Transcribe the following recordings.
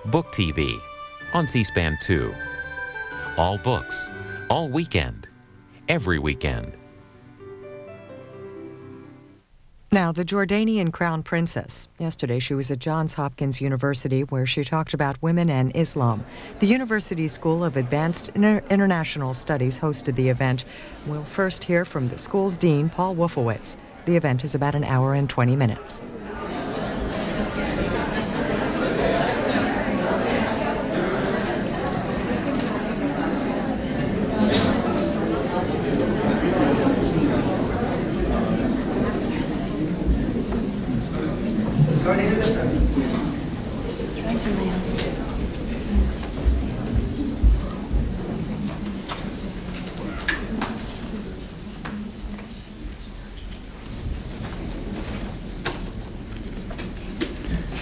Book TV on C-SPAN 2. All books, all weekend, every weekend. Now, the Jordanian Crown Princess. Yesterday, she was at Johns Hopkins University, where she talked about women and Islam. The University School of Advanced International Studies hosted the event. We'll first hear from the school's dean, Paul Wolfowitz. The event is about an hour and 20 minutes.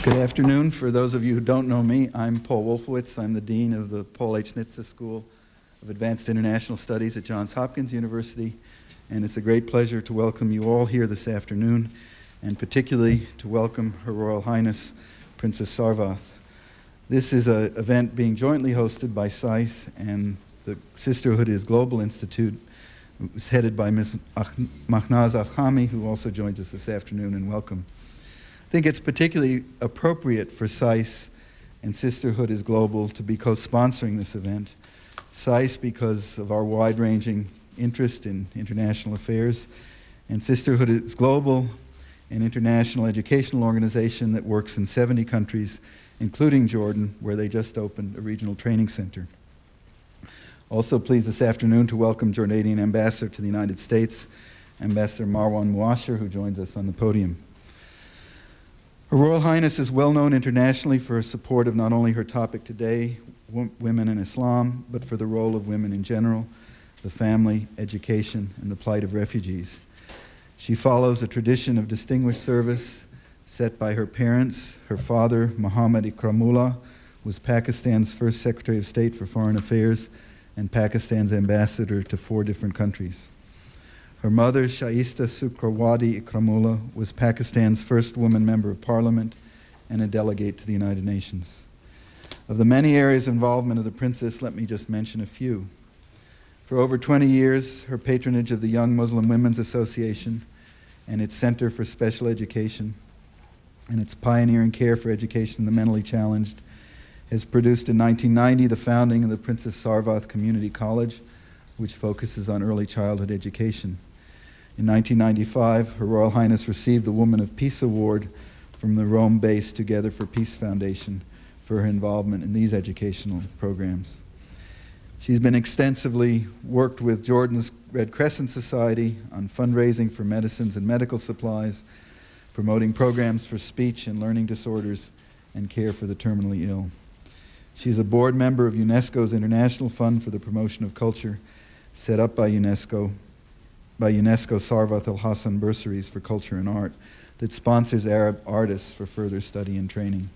Good afternoon. For those of you who don't know me, I'm Paul Wolfowitz. I'm the Dean of the Paul H. Nitze School of Advanced International Studies at Johns Hopkins University, and it's a great pleasure to welcome you all here this afternoon, and particularly to welcome Her Royal Highness Princess Sarwath. This is an event being jointly hosted by SAIS and the Sisterhood is Global Institute. It was headed by Ms. Mahnaz Afkhami, who also joins us this afternoon, and welcome. I think it's particularly appropriate for SAIS and Sisterhood is Global to be co-sponsoring this event. SAIS because of our wide-ranging interest in international affairs, and Sisterhood is Global, an international educational organization that works in 70 countries, including Jordan, where they just opened a regional training center. Also pleased this afternoon to welcome Jordanian Ambassador to the United States, Ambassador Marwan Muasher, who joins us on the podium. Her Royal Highness is well known internationally for her support of not only her topic today, women in Islam, but for the role of women in general, the family, education, and the plight of refugees. She follows a tradition of distinguished service set by her parents. Her father, Muhammad Ikramullah, was Pakistan's first Secretary of State for Foreign Affairs and Pakistan's ambassador to 4 different countries. Her mother, Shaista Sukrawadi Ikramullah, was Pakistan's first woman member of parliament and a delegate to the United Nations. Of the many areas of involvement of the princess, let me just mention a few. For over 20 years, her patronage of the Young Muslim Women's Association and its Center for Special Education and its pioneering care for education of the mentally challenged has produced in 1990 the founding of the Princess Sarwath Community College, which focuses on early childhood education. In 1995, Her Royal Highness received the Woman of Peace Award from the Rome-based Together for Peace Foundation for her involvement in these educational programs. She's been extensively worked with Jordan's Red Crescent Society on fundraising for medicines and medical supplies, promoting programs for speech and learning disorders, and care for the terminally ill. She's a board member of UNESCO's International Fund for the Promotion of Culture, set up by UNESCO Sarwath Al-Hassan Bursaries for Culture and Art, that sponsors Arab artists for further study and training.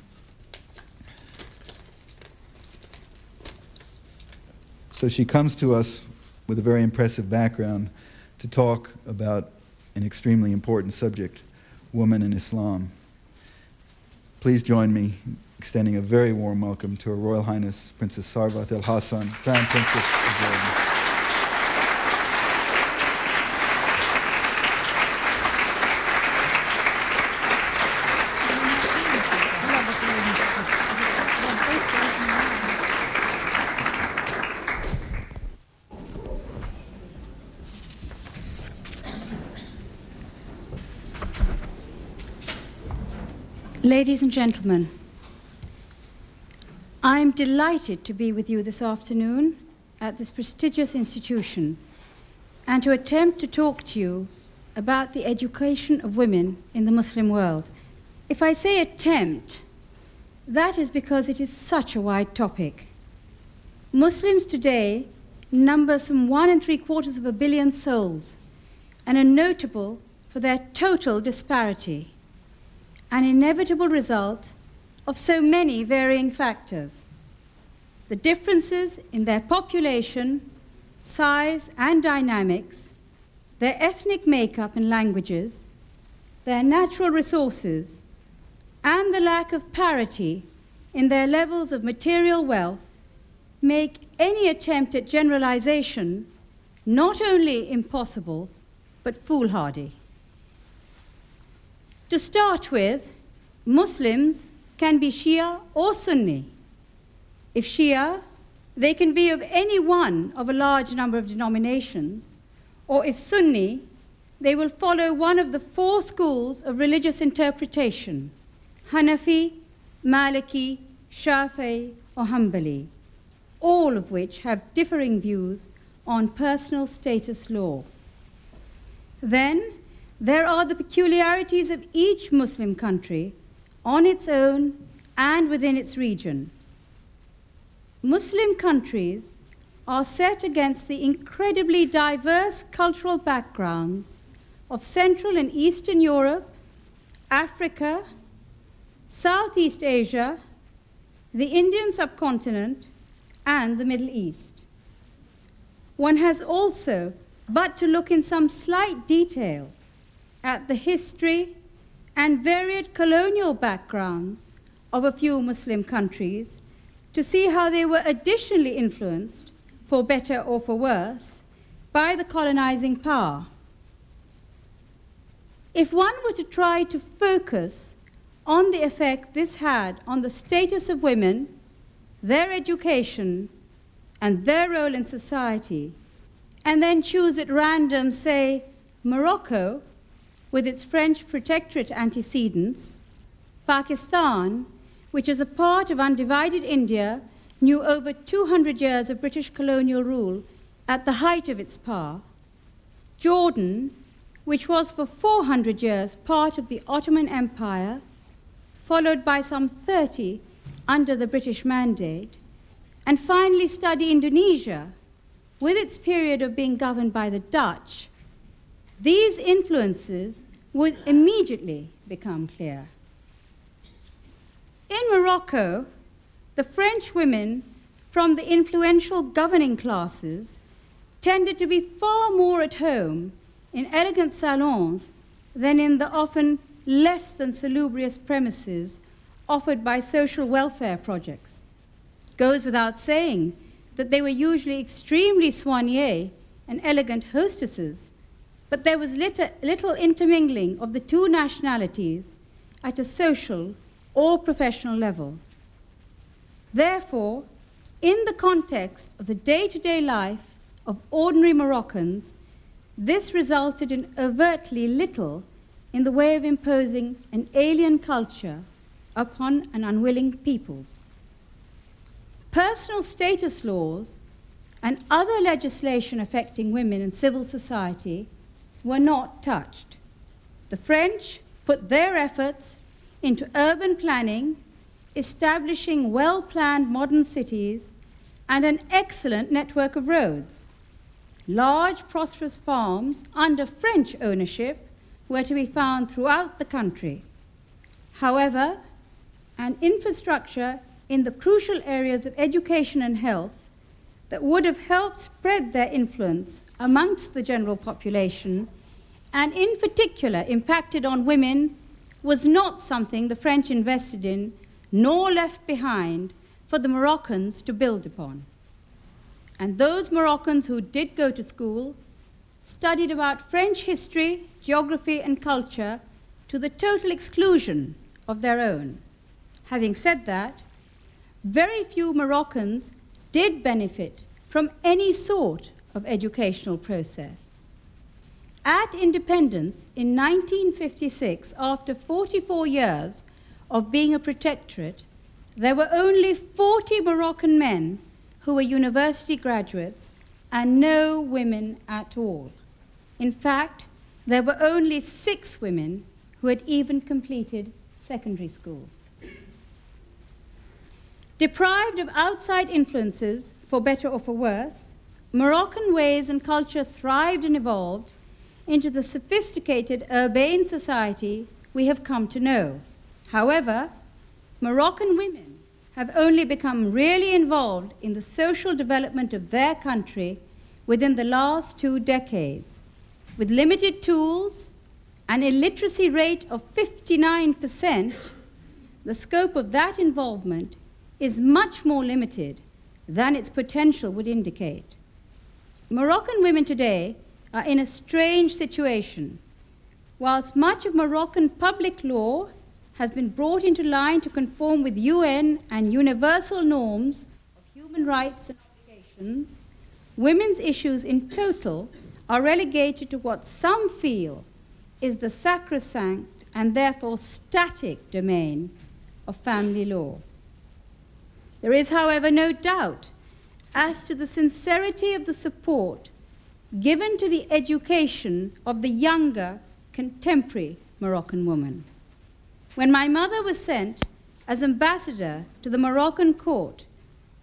So she comes to us with a very impressive background to talk about an extremely important subject, women in Islam. Please join me extending a very warm welcome to Her Royal Highness Princess Sarwath Al-Hassan, Crown Princess of Jordan. Ladies and gentlemen, I'm delighted to be with you this afternoon at this prestigious institution and to attempt to talk to you about the education of women in the Muslim world. If I say attempt, that is because it is such a wide topic. Muslims today number some 1.75 billion souls and are notable for their total disparity, an inevitable result of so many varying factors. The differences in their population, size, and dynamics, their ethnic makeup and languages, their natural resources, and the lack of parity in their levels of material wealth make any attempt at generalization not only impossible, but foolhardy. To start with, Muslims can be Shia or Sunni. If Shia, they can be of any one of a large number of denominations, or if Sunni, they will follow one of the 4 schools of religious interpretation, Hanafi, Maliki, Shafi'i, or Hanbali, all of which have differing views on personal status law. Then, there are the peculiarities of each Muslim country on its own and within its region. Muslim countries are set against the incredibly diverse cultural backgrounds of Central and Eastern Europe, Africa, Southeast Asia, the Indian subcontinent, and the Middle East. One has also but to look in some slight detail at the history and varied colonial backgrounds of a few Muslim countries to see how they were additionally influenced, for better or for worse, by the colonizing power. If one were to try to focus on the effect this had on the status of women, their education, and their role in society, and then choose at random, say, Morocco, with its French protectorate antecedents, Pakistan, which as a part of undivided India, knew over 200 years of British colonial rule at the height of its power, Jordan, which was for 400 years part of the Ottoman Empire, followed by some 30 under the British Mandate, and finally study Indonesia, with its period of being governed by the Dutch, these influences would immediately become clear. In Morocco, the French women from the influential governing classes tended to be far more at home in elegant salons than in the often less than salubrious premises offered by social welfare projects. It goes without saying that they were usually extremely soignées and elegant hostesses, but there was little intermingling of the two nationalities at a social or professional level. Therefore, in the context of the day-to-day life of ordinary Moroccans, this resulted in overtly little in the way of imposing an alien culture upon an unwilling peoples. Personal status laws and other legislation affecting women in civil society were not touched. The French put their efforts into urban planning, establishing well-planned modern cities and an excellent network of roads. Large, prosperous farms under French ownership were to be found throughout the country. However, an infrastructure in the crucial areas of education and health that would have helped spread their influence amongst the general population, and in particular impacted on women, was not something the French invested in nor left behind for the Moroccans to build upon. And those Moroccans who did go to school studied about French history, geography, and culture to the total exclusion of their own. Having said that, very few Moroccans did benefit from any sort of educational process. At independence in 1956, after 44 years of being a protectorate, there were only 40 Moroccan men who were university graduates and no women at all. In fact, there were only 6 women who had even completed secondary school. Deprived of outside influences, for better or for worse, Moroccan ways and culture thrived and evolved into the sophisticated urbane society we have come to know. However, Moroccan women have only become really involved in the social development of their country within the last 2 decades. With limited tools, an illiteracy rate of 59%, the scope of that involvement is much more limited than its potential would indicate. Moroccan women today are in a strange situation. Whilst much of Moroccan public law has been brought into line to conform with UN and universal norms of human rights and obligations, women's issues in total are relegated to what some feel is the sacrosanct and therefore static domain of family law. There is, however, no doubt as to the sincerity of the support given to the education of the younger, contemporary Moroccan woman. When my mother was sent as ambassador to the Moroccan court,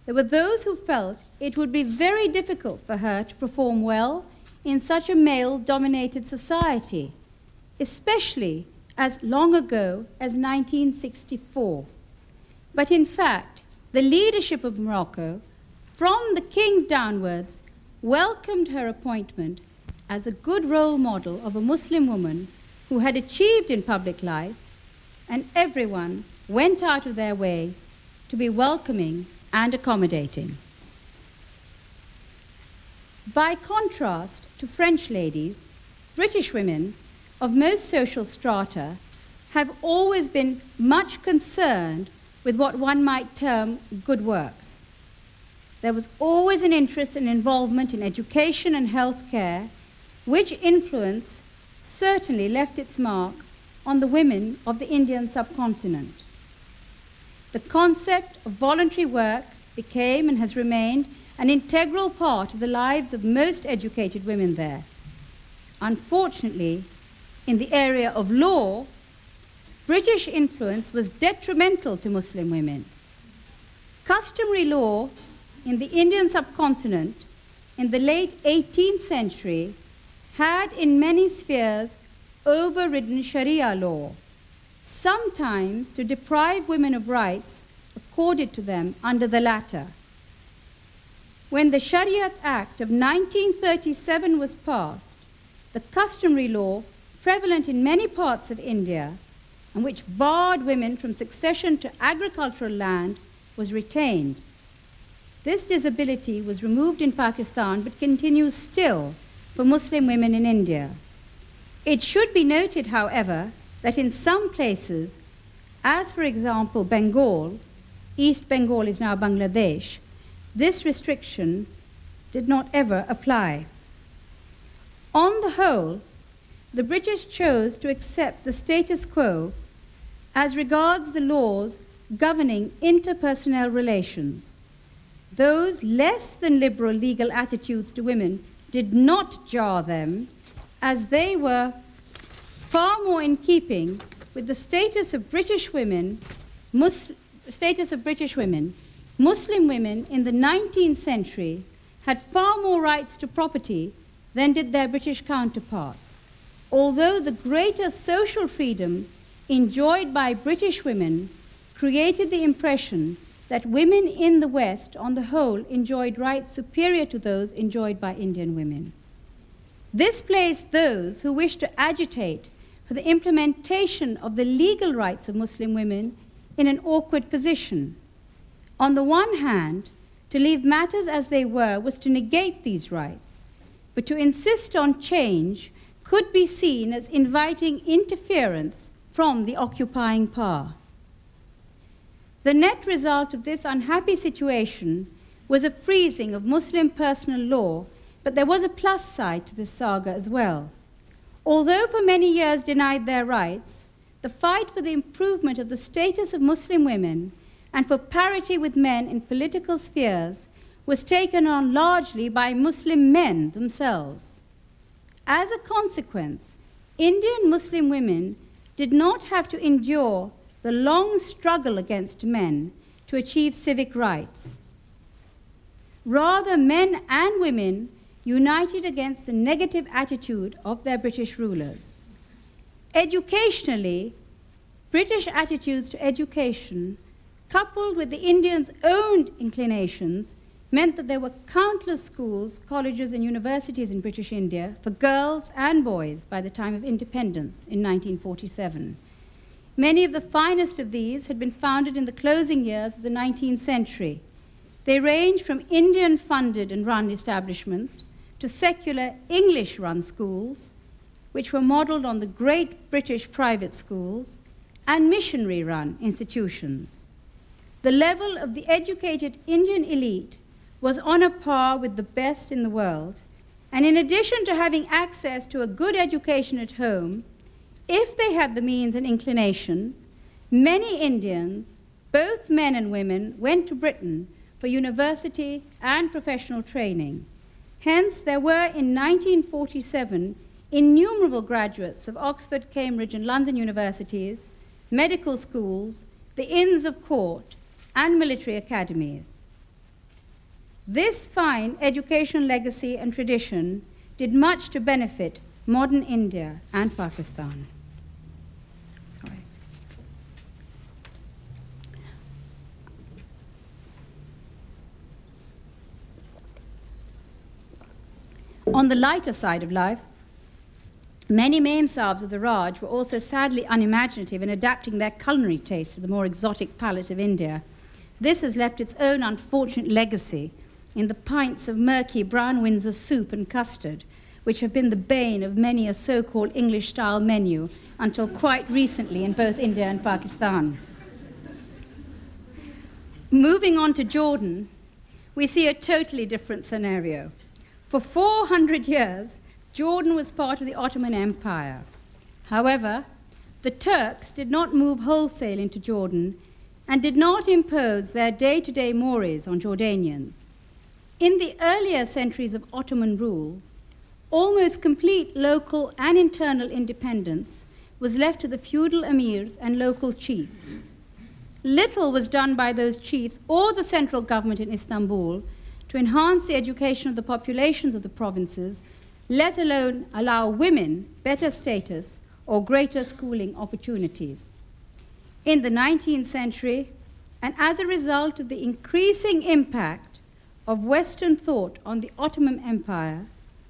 there were those who felt it would be very difficult for her to perform well in such a male-dominated society, especially as long ago as 1964. But in fact, the leadership of Morocco, from the king downwards, welcomed her appointment as a good role model of a Muslim woman who had achieved in public life, and everyone went out of their way to be welcoming and accommodating. By contrast to French ladies, British women of most social strata have always been much concerned with what one might term good works. There was always an interest and involvement in education and health care, which influence certainly left its mark on the women of the Indian subcontinent. The concept of voluntary work became and has remained an integral part of the lives of most educated women there. Unfortunately, in the area of law, British influence was detrimental to Muslim women. Customary law in the Indian subcontinent in the late 18th century had in many spheres overridden Sharia law, sometimes to deprive women of rights accorded to them under the latter. When the Shariat Act of 1937 was passed, the customary law prevalent in many parts of India and which barred women from succession to agricultural land was retained. This disability was removed in Pakistan but continues still for Muslim women in India. It should be noted, however, that in some places, as for example Bengal, East Bengal is now Bangladesh, this restriction did not ever apply. On the whole, the British chose to accept the status quo as regards the laws governing interpersonal relations. Those less than liberal legal attitudes to women did not jar them, as they were far more in keeping with the status of British women, Muslim women in the 19th century had far more rights to property than did their British counterparts, although the greater social freedom enjoyed by British women created the impression that women in the West, on the whole, enjoyed rights superior to those enjoyed by Indian women. This placed those who wished to agitate for the implementation of the legal rights of Muslim women in an awkward position. On the one hand, to leave matters as they were was to negate these rights, but to insist on change could be seen as inviting interference from the occupying power. The net result of this unhappy situation was a freezing of Muslim personal law, but there was a plus side to this saga as well. Although for many years denied their rights, the fight for the improvement of the status of Muslim women and for parity with men in political spheres was taken on largely by Muslim men themselves. As a consequence, Indian Muslim women did not have to endure the long struggle against men to achieve civic rights. Rather, men and women united against the negative attitude of their British rulers. Educationally, British attitudes to education, coupled with the Indians' own inclinations, meant that there were countless schools, colleges, and universities in British India for girls and boys by the time of independence in 1947. Many of the finest of these had been founded in the closing years of the 19th century. They range from Indian-funded and run establishments to secular English-run schools, which were modeled on the great British private schools, and missionary-run institutions. The level of the educated Indian elite was on a par with the best in the world, and in addition to having access to a good education at home, if they had the means and inclination, many Indians, both men and women, went to Britain for university and professional training. Hence, there were in 1947 innumerable graduates of Oxford, Cambridge, and London universities, medical schools, the Inns of Court, and military academies. This fine educational legacy and tradition did much to benefit modern India and Pakistan. Sorry. On the lighter side of life, many Mem Sahibs of the Raj were also sadly unimaginative in adapting their culinary taste to the more exotic palate of India. This has left its own unfortunate legacy in the pints of murky brown Windsor soup and custard, which have been the bane of many a so-called English-style menu until quite recently in both India and Pakistan. Moving on to Jordan, we see a totally different scenario. For 400 years, Jordan was part of the Ottoman Empire. However, the Turks did not move wholesale into Jordan and did not impose their day-to-day mores on Jordanians. In the earlier centuries of Ottoman rule, almost complete local and internal independence was left to the feudal emirs and local chiefs. Little was done by those chiefs or the central government in Istanbul to enhance the education of the populations of the provinces, let alone allow women better status or greater schooling opportunities. In the 19th century, and as a result of the increasing impact of Western thought on the Ottoman Empire,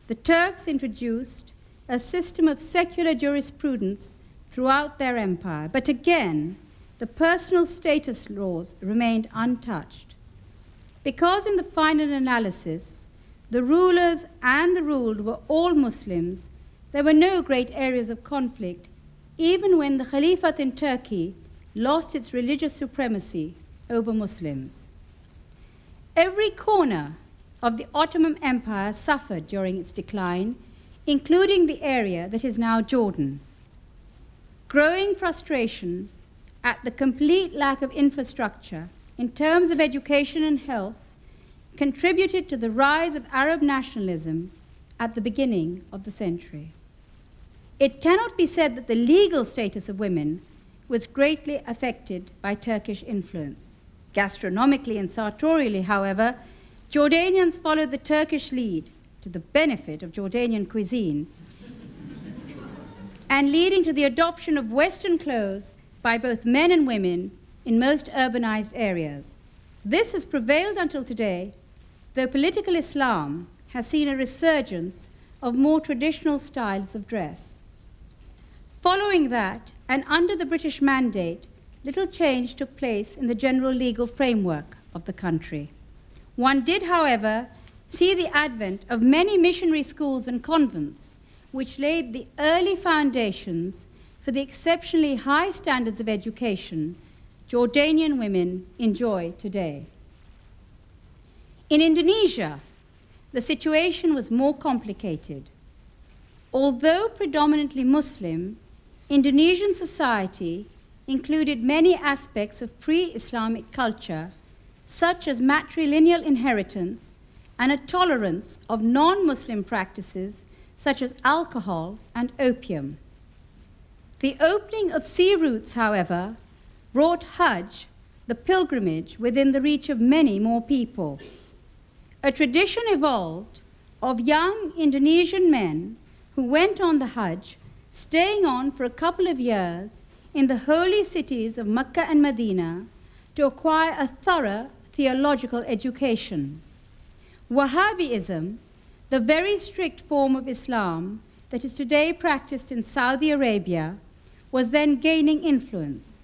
the Turks introduced a system of secular jurisprudence throughout their empire. But again, the personal status laws remained untouched. Because in the final analysis, the rulers and the ruled were all Muslims, there were no great areas of conflict, even when the Caliphate in Turkey lost its religious supremacy over Muslims. Every corner of the Ottoman Empire suffered during its decline, including the area that is now Jordan. Growing frustration at the complete lack of infrastructure in terms of education and health contributed to the rise of Arab nationalism at the beginning of the century. It cannot be said that the legal status of women was greatly affected by Turkish influence. Gastronomically and sartorially, however, Jordanians followed the Turkish lead to the benefit of Jordanian cuisine and leading to the adoption of Western clothes by both men and women in most urbanized areas. This has prevailed until today, though political Islam has seen a resurgence of more traditional styles of dress. Following that, and under the British Mandate, little change took place in the general legal framework of the country. One did, however, see the advent of many missionary schools and convents, which laid the early foundations for the exceptionally high standards of education Jordanian women enjoy today. In Indonesia, the situation was more complicated. Although predominantly Muslim, Indonesian society included many aspects of pre-Islamic culture, such as matrilineal inheritance and a tolerance of non-Muslim practices such as alcohol and opium. The opening of sea routes, however, brought Hajj, the pilgrimage, within the reach of many more people. A tradition evolved of young Indonesian men who went on the Hajj, staying on for a couple of years in the holy cities of Mecca and Medina to acquire a thorough theological education. Wahhabism, the very strict form of Islam that is today practiced in Saudi Arabia, was then gaining influence,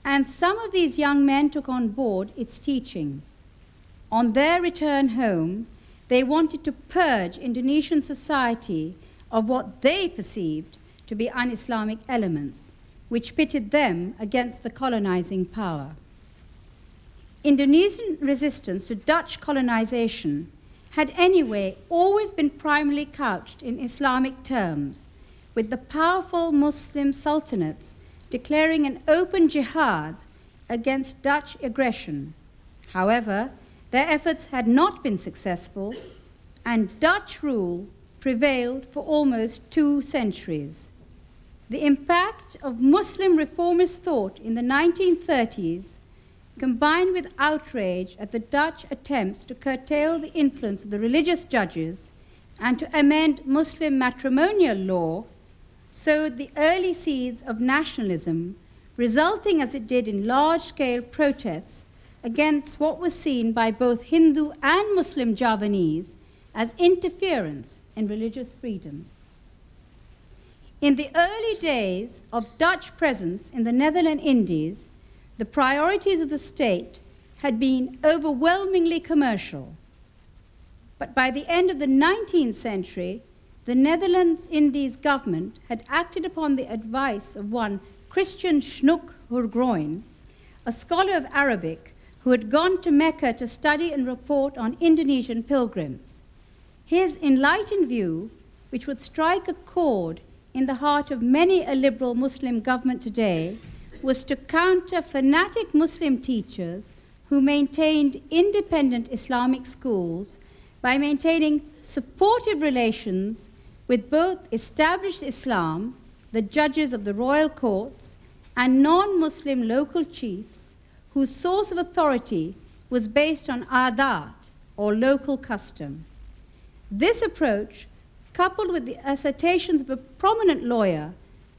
and some of these young men took on board its teachings. On their return home, they wanted to purge Indonesian society of what they perceived to be un-Islamic elements, which pitted them against the colonizing power. Indonesian resistance to Dutch colonization had anyway always been primarily couched in Islamic terms, with the powerful Muslim sultanates declaring an open jihad against Dutch aggression. However, their efforts had not been successful, and Dutch rule prevailed for almost 2 centuries. The impact of Muslim reformist thought in the 1930s, combined with outrage at the Dutch attempts to curtail the influence of the religious judges and to amend Muslim matrimonial law, sowed the early seeds of nationalism, resulting as it did in large-scale protests against what was seen by both Hindu and Muslim Javanese as interference in religious freedoms. In the early days of Dutch presence in the Netherlands Indies, the priorities of the state had been overwhelmingly commercial. But by the end of the 19th century, the Netherlands Indies government had acted upon the advice of one Christian Snoek Hurgroin, a scholar of Arabic who had gone to Mecca to study and report on Indonesian pilgrims. His enlightened view, which would strike a chord in the heart of many a liberal Muslim government today, was to counter fanatic Muslim teachers who maintained independent Islamic schools by maintaining supportive relations with both established Islam, the judges of the royal courts, and non-Muslim local chiefs whose source of authority was based on adat, or local custom. This approach, coupled with the assertions of a prominent lawyer,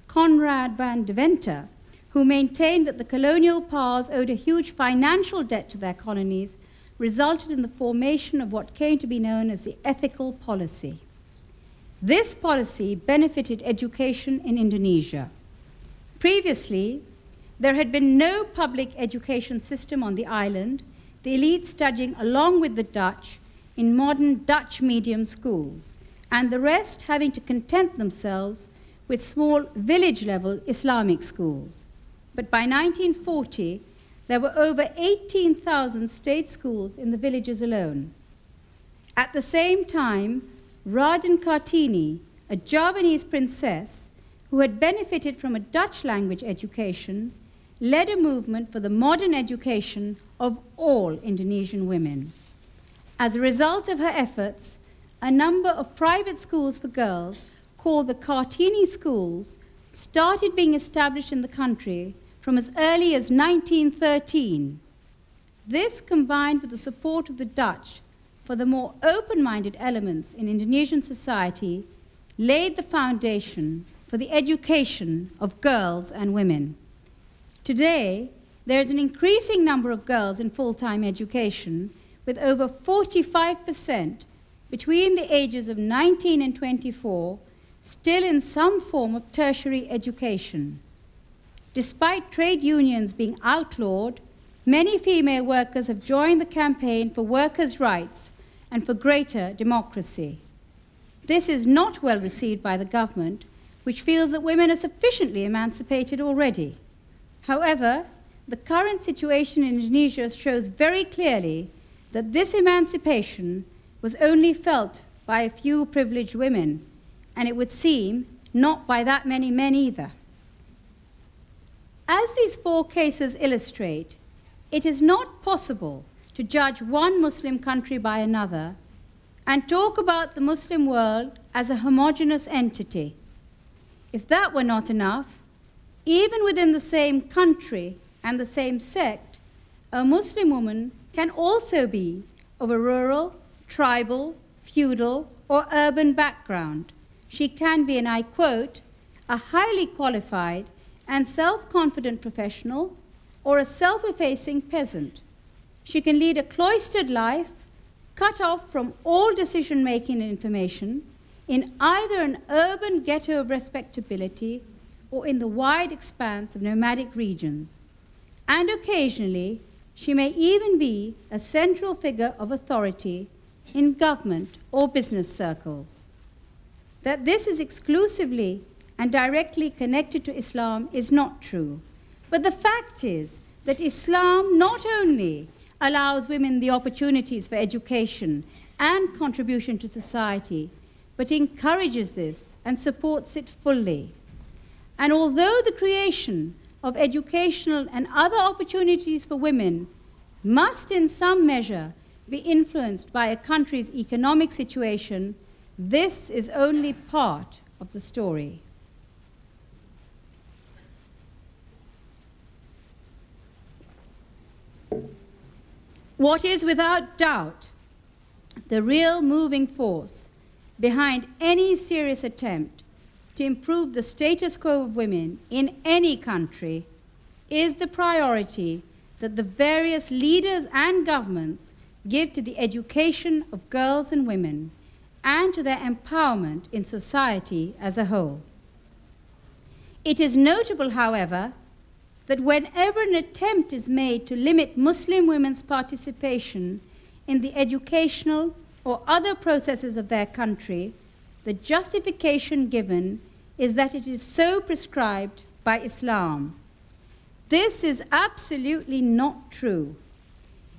Conrad van Deventer, who maintained that the colonial powers owed a huge financial debt to their colonies, resulted in the formation of what came to be known as the ethical policy. This policy benefited education in Indonesia. Previously, there had been no public education system on the island, the elite studying along with the Dutch in modern Dutch medium schools, and the rest having to content themselves with small village-level Islamic schools. But by 1940, there were over 18,000 state schools in the villages alone. At the same time, Raden Kartini, a Javanese princess who had benefited from a Dutch language education, led a movement for the modern education of all Indonesian women. As a result of her efforts, a number of private schools for girls, called the Kartini schools, started being established in the country from as early as 1913. This, combined with the support of the Dutch for the more open-minded elements in Indonesian society, laid the foundation for the education of girls and women. Today, there is an increasing number of girls in full-time education, with over 45% between the ages of 19 and 24 still in some form of tertiary education. Despite trade unions being outlawed, many female workers have joined the campaign for workers' rights and for greater democracy. This is not well received by the government, which feels that women are sufficiently emancipated already. However, the current situation in Indonesia shows very clearly that this emancipation was only felt by a few privileged women, and it would seem not by that many men either. As these 4 cases illustrate, it is not possible to judge one Muslim country by another and talk about the Muslim world as a homogeneous entity. If that were not enough, even within the same country and the same sect, a Muslim woman can also be of a rural, tribal, feudal, or urban background. She can be, and I quote, a highly qualified and self-confident professional or a self-effacing peasant. She can lead a cloistered life, cut off from all decision-making and information, in either an urban ghetto of respectability or in the wide expanse of nomadic regions. And occasionally, she may even be a central figure of authority in government or business circles. That this is exclusively and directly connected to Islam is not true. But the fact is that Islam not only allows women the opportunities for education and contribution to society, but encourages this and supports it fully. And although the creation of educational and other opportunities for women must in some measure be influenced by a country's economic situation, this is only part of the story. What is without doubt the real moving force behind any serious attempt to improve the status quo of women in any country is the priority that the various leaders and governments give to the education of girls and women and to their empowerment in society as a whole. It is notable, however, that whenever an attempt is made to limit Muslim women's participation in the educational or other processes of their country, the justification given is that it is so prescribed by Islam. This is absolutely not true.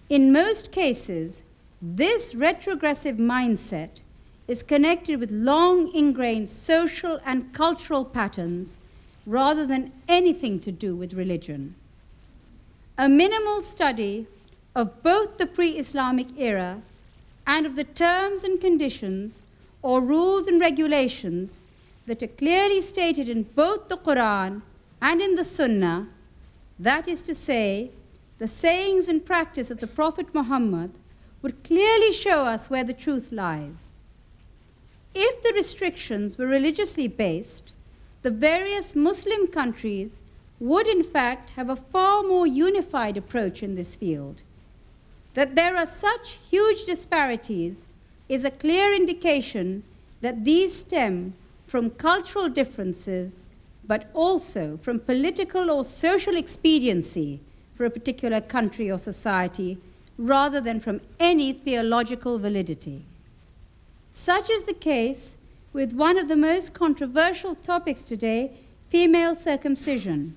In most cases, this retrogressive mindset is connected with long ingrained social and cultural patterns rather than anything to do with religion. A minimal study of both the pre-Islamic era and of the terms and conditions or rules and regulations that are clearly stated in both the Quran and in the Sunnah, that is to say, the sayings and practice of the Prophet Muhammad, would clearly show us where the truth lies. If the restrictions were religiously based, the various Muslim countries would in fact have a far more unified approach in this field. That there are such huge disparities is a clear indication that these stem from cultural differences, but also from political or social expediency for a particular country or society, rather than from any theological validity. Such is the case with one of the most controversial topics today, female circumcision.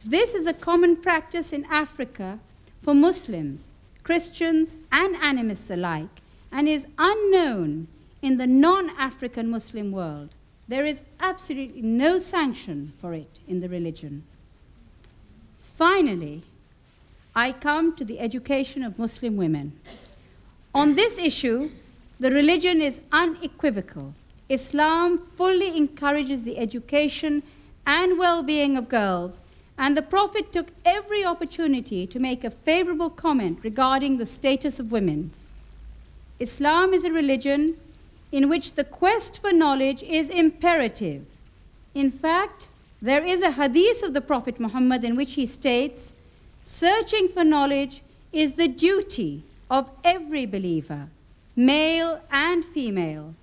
This is a common practice in Africa for Muslims, Christians, and animists alike, and is unknown in the non-African Muslim world. There is absolutely no sanction for it in the religion. Finally, I come to the education of Muslim women. On this issue, the religion is unequivocal. Islam fully encourages the education and well-being of girls, and the Prophet took every opportunity to make a favorable comment regarding the status of women. Islam is a religion in which the quest for knowledge is imperative. In fact, there is a hadith of the Prophet Muhammad in which he states, "Searching for knowledge is the duty of every believer, male and female."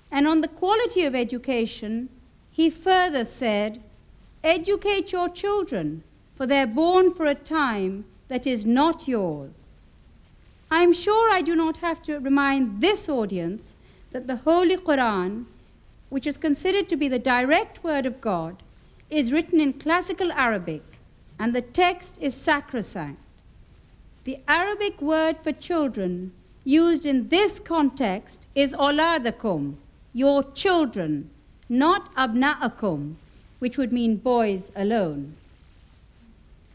And on the quality of education, he further said, "Educate your children, for they're born for a time that is not yours." I am sure I do not have to remind this audience that the Holy Quran, which is considered to be the direct word of God, is written in classical Arabic, and the text is sacrosanct. The Arabic word for children used in this context is awladakum, your children, not abna'akum, which would mean boys alone.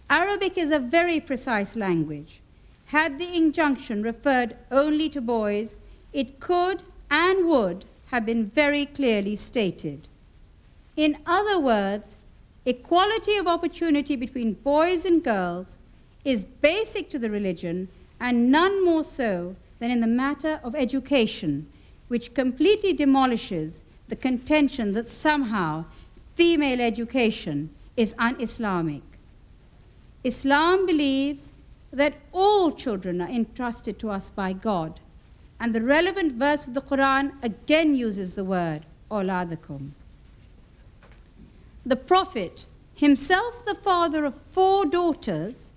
Arabic is a very precise language. Had the injunction referred only to boys, it could and would have been very clearly stated. In other words, equality of opportunity between boys and girls is basic to the religion, and none more so than in the matter of education, which completely demolishes the contention that somehow female education is un-Islamic. Islam believes that all children are entrusted to us by God, and the relevant verse of the Quran again uses the word awladakum. The Prophet, himself the father of 4 daughters,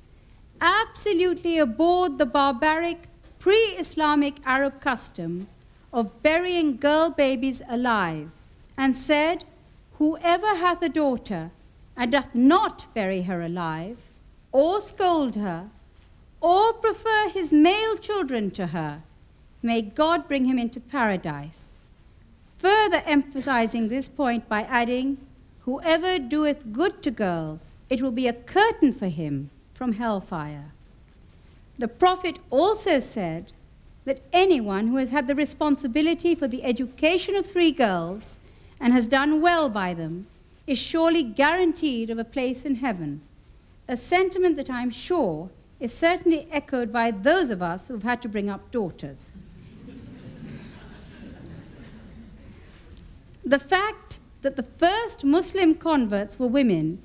absolutely abhorred the barbaric pre-Islamic Arab custom of burying girl babies alive, and said, "Whoever hath a daughter and doth not bury her alive, or scold her, or prefer his male children to her, may God bring him into paradise," further emphasizing this point by adding, "Whoever doeth good to girls, it will be a curtain for him from hellfire." The Prophet also said that anyone who has had the responsibility for the education of 3 girls and has done well by them is surely guaranteed of a place in heaven, a sentiment that I'm sure is certainly echoed by those of us who've had to bring up daughters. The fact that the first Muslim converts were women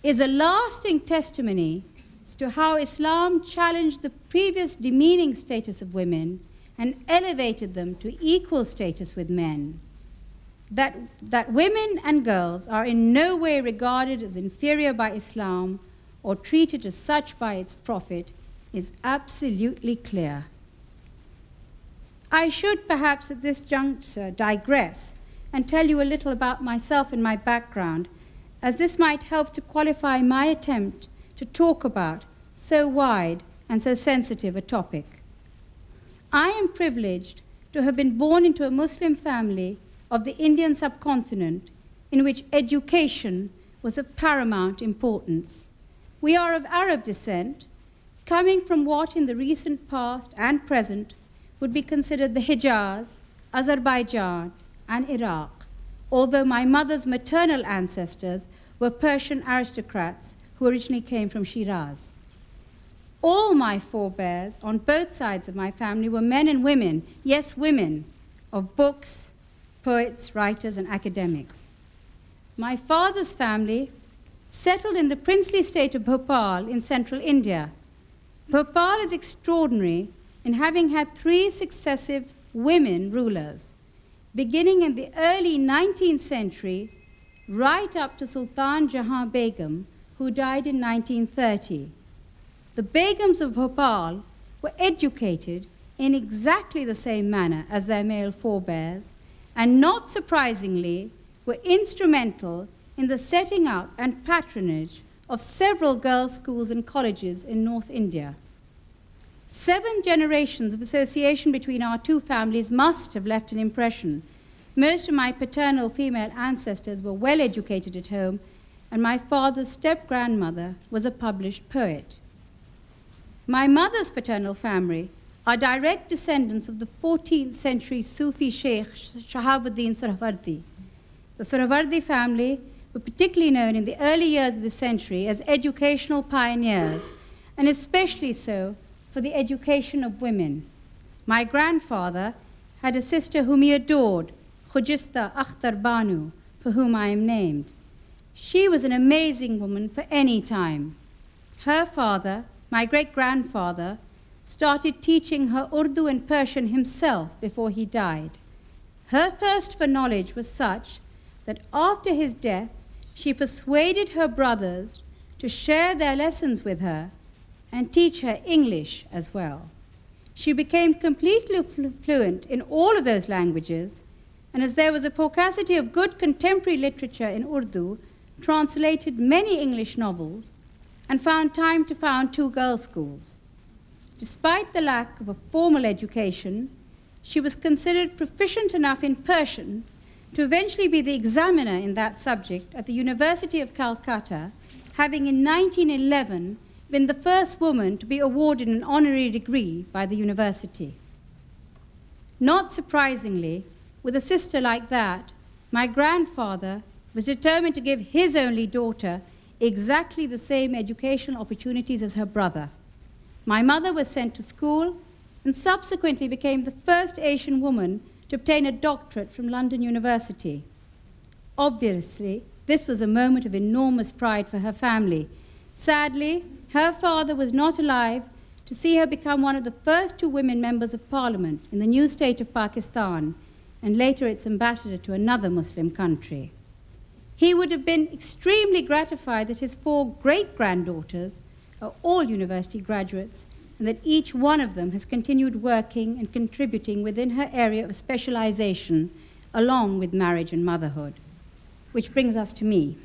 is a lasting testimony as to how Islam challenged the previous demeaning status of women and elevated them to equal status with men. That women and girls are in no way regarded as inferior by Islam or treated as such by its Prophet is absolutely clear. I should perhaps at this juncture digress and tell you a little about myself and my background, as this might help to qualify my attempt to talk about so wide and so sensitive a topic. I am privileged to have been born into a Muslim family of the Indian subcontinent in which education was of paramount importance. We are of Arab descent, coming from what in the recent past and present would be considered the Hijaz, Azerbaijan, and Iraq, although my mother's maternal ancestors were Persian aristocrats who originally came from Shiraz. All my forebears on both sides of my family were men and women, yes, women, of books, poets, writers, and academics. My father's family settled in the princely state of Bhopal in central India. Bhopal is extraordinary in having had 3 successive women rulers, beginning in the early 19th century, right up to Sultan Jahan Begum, who died in 1930. The Begums of Bhopal were educated in exactly the same manner as their male forebears, and not surprisingly, were instrumental in the setting up and patronage of several girls' schools and colleges in North India. 7 generations of association between our 2 families must have left an impression. Most of my paternal female ancestors were well educated at home, and my father's step-grandmother was a published poet. My mother's paternal family are direct descendants of the 14th century Sufi Sheikh Shahabuddin Suhrawardi. The Suhrawardi family were particularly known in the early years of this century as educational pioneers, and especially so for the education of women. My grandfather had a sister whom he adored, Khujista Akhtar Banu, for whom I am named. She was an amazing woman for any time. Her father, my great-grandfather, started teaching her Urdu and Persian himself before he died. Her thirst for knowledge was such that after his death, she persuaded her brothers to share their lessons with her and teach her English as well. She became completely fluent in all of those languages, and as there was a paucity of good contemporary literature in Urdu, translated many English novels and found time to found 2 girls' schools. Despite the lack of a formal education, she was considered proficient enough in Persian to eventually be the examiner in that subject at the University of Calcutta, having in 1911 been the first woman to be awarded an honorary degree by the university. Not surprisingly, with a sister like that, my grandfather was determined to give his only daughter exactly the same educational opportunities as her brother. My mother was sent to school and subsequently became the first Asian woman to obtain a doctorate from London University. Obviously, this was a moment of enormous pride for her family. Sadly, her father was not alive to see her become one of the first 2 women members of parliament in the new state of Pakistan, and later its ambassador to another Muslim country. He would have been extremely gratified that his 4 great-granddaughters are all university graduates and that each one of them has continued working and contributing within her area of specialization along with marriage and motherhood. Which brings us to me.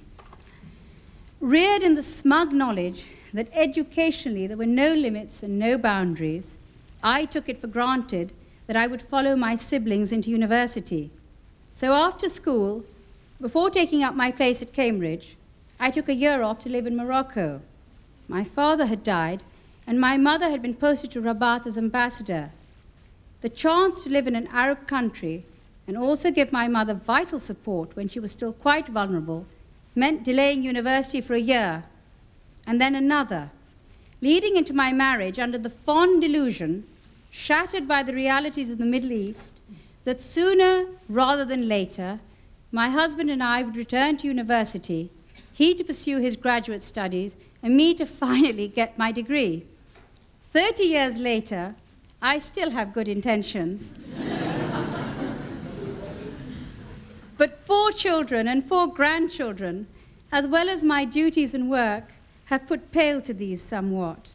Reared in the smug knowledge that educationally there were no limits and no boundaries, I took it for granted that I would follow my siblings into university. So after school, before taking up my place at Cambridge, I took a year off to live in Morocco. My father had died, and my mother had been posted to Rabat as ambassador. The chance to live in an Arab country and also give my mother vital support when she was still quite vulnerable meant delaying university for a year, and then another, leading into my marriage under the fond delusion, shattered by the realities of the Middle East, that sooner rather than later, my husband and I would return to university, he to pursue his graduate studies, and me to finally get my degree. 30 years later, I still have good intentions. But 4 children and 4 grandchildren, as well as my duties and work, have put pale to these somewhat.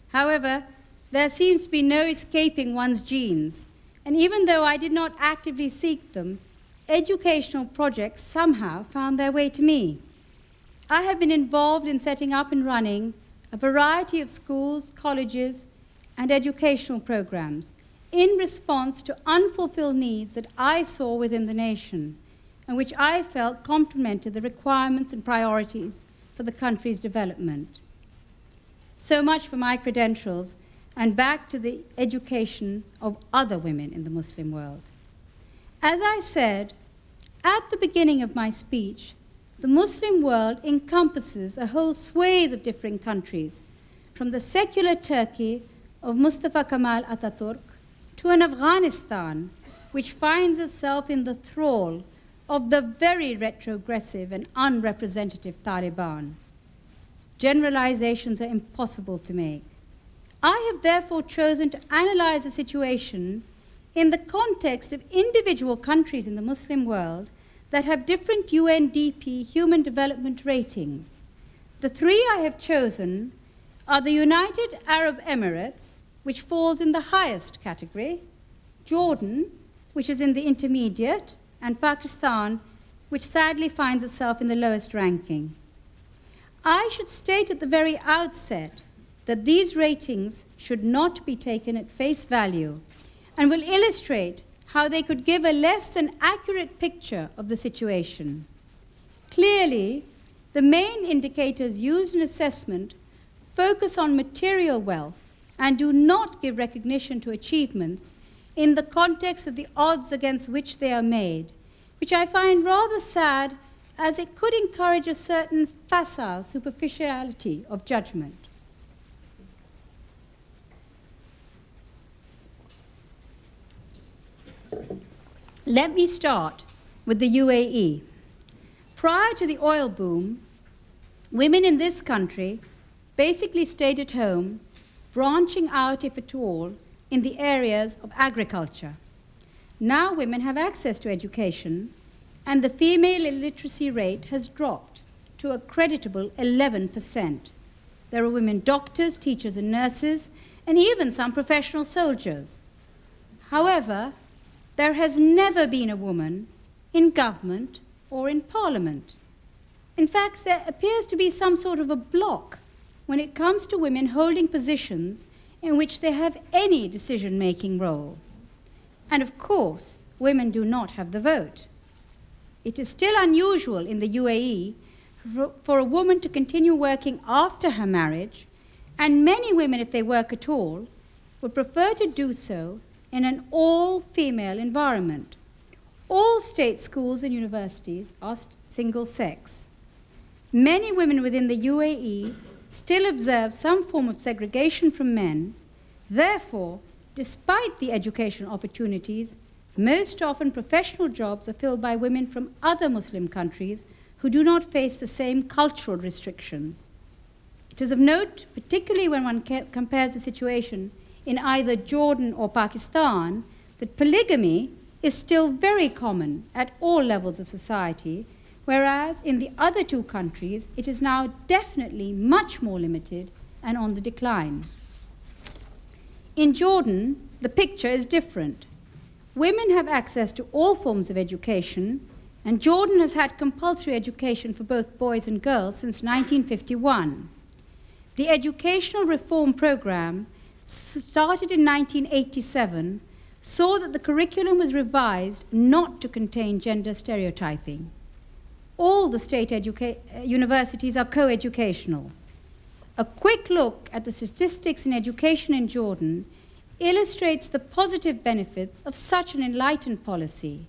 However, there seems to be no escaping one's genes, and even though I did not actively seek them, educational projects somehow found their way to me. I have been involved in setting up and running a variety of schools, colleges, and educational programs in response to unfulfilled needs that I saw within the nation, and which I felt complemented the requirements and priorities for the country's development. So much for my credentials, and back to the education of other women in the Muslim world. As I said at the beginning of my speech, the Muslim world encompasses a whole swathe of different countries, from the secular Turkey of Mustafa Kemal Atatürk to an Afghanistan which finds itself in the thrall of the very retrogressive and unrepresentative Taliban. Generalizations are impossible to make. I have therefore chosen to analyze the situation in the context of individual countries in the Muslim world that have different UNDP human development ratings. The 3 I have chosen are the United Arab Emirates, which falls in the highest category, Jordan, which is in the intermediate, and Pakistan, which sadly finds itself in the lowest ranking. I should state at the very outset that these ratings should not be taken at face value and will illustrate how they could give a less than accurate picture of the situation. Clearly, the main indicators used in assessment focus on material wealth and do not give recognition to achievements in the context of the odds against which they are made, which I find rather sad, as it could encourage a certain facile superficiality of judgment. Let me start with the UAE. Prior to the oil boom, women in this country basically stayed at home, branching out, if at all, in the areas of agriculture. Now women have access to education, and the female illiteracy rate has dropped to a creditable 11%. There are women doctors, teachers, and nurses, and even some professional soldiers. However, there has never been a woman in government or in parliament. In fact, there appears to be some sort of a block when it comes to women holding positions in which they have any decision-making role. And of course, women do not have the vote. It is still unusual in the UAE for a woman to continue working after her marriage, and many women, if they work at all, would prefer to do so in an all-female environment. All state schools and universities are single-sex. Many women within the UAE still observe some form of segregation from men. Therefore, despite the educational opportunities, most often professional jobs are filled by women from other Muslim countries who do not face the same cultural restrictions. It is of note, particularly when one compares the situation in either Jordan or Pakistan, that polygamy is still very common at all levels of society, whereas in the other two countries, it is now definitely much more limited and on the decline. In Jordan, the picture is different. Women have access to all forms of education, and Jordan has had compulsory education for both boys and girls since 1951. The educational reform program, started in 1987, saw that the curriculum was revised not to contain gender stereotyping. All the state universities are co-educational. A quick look at the statistics in education in Jordan illustrates the positive benefits of such an enlightened policy.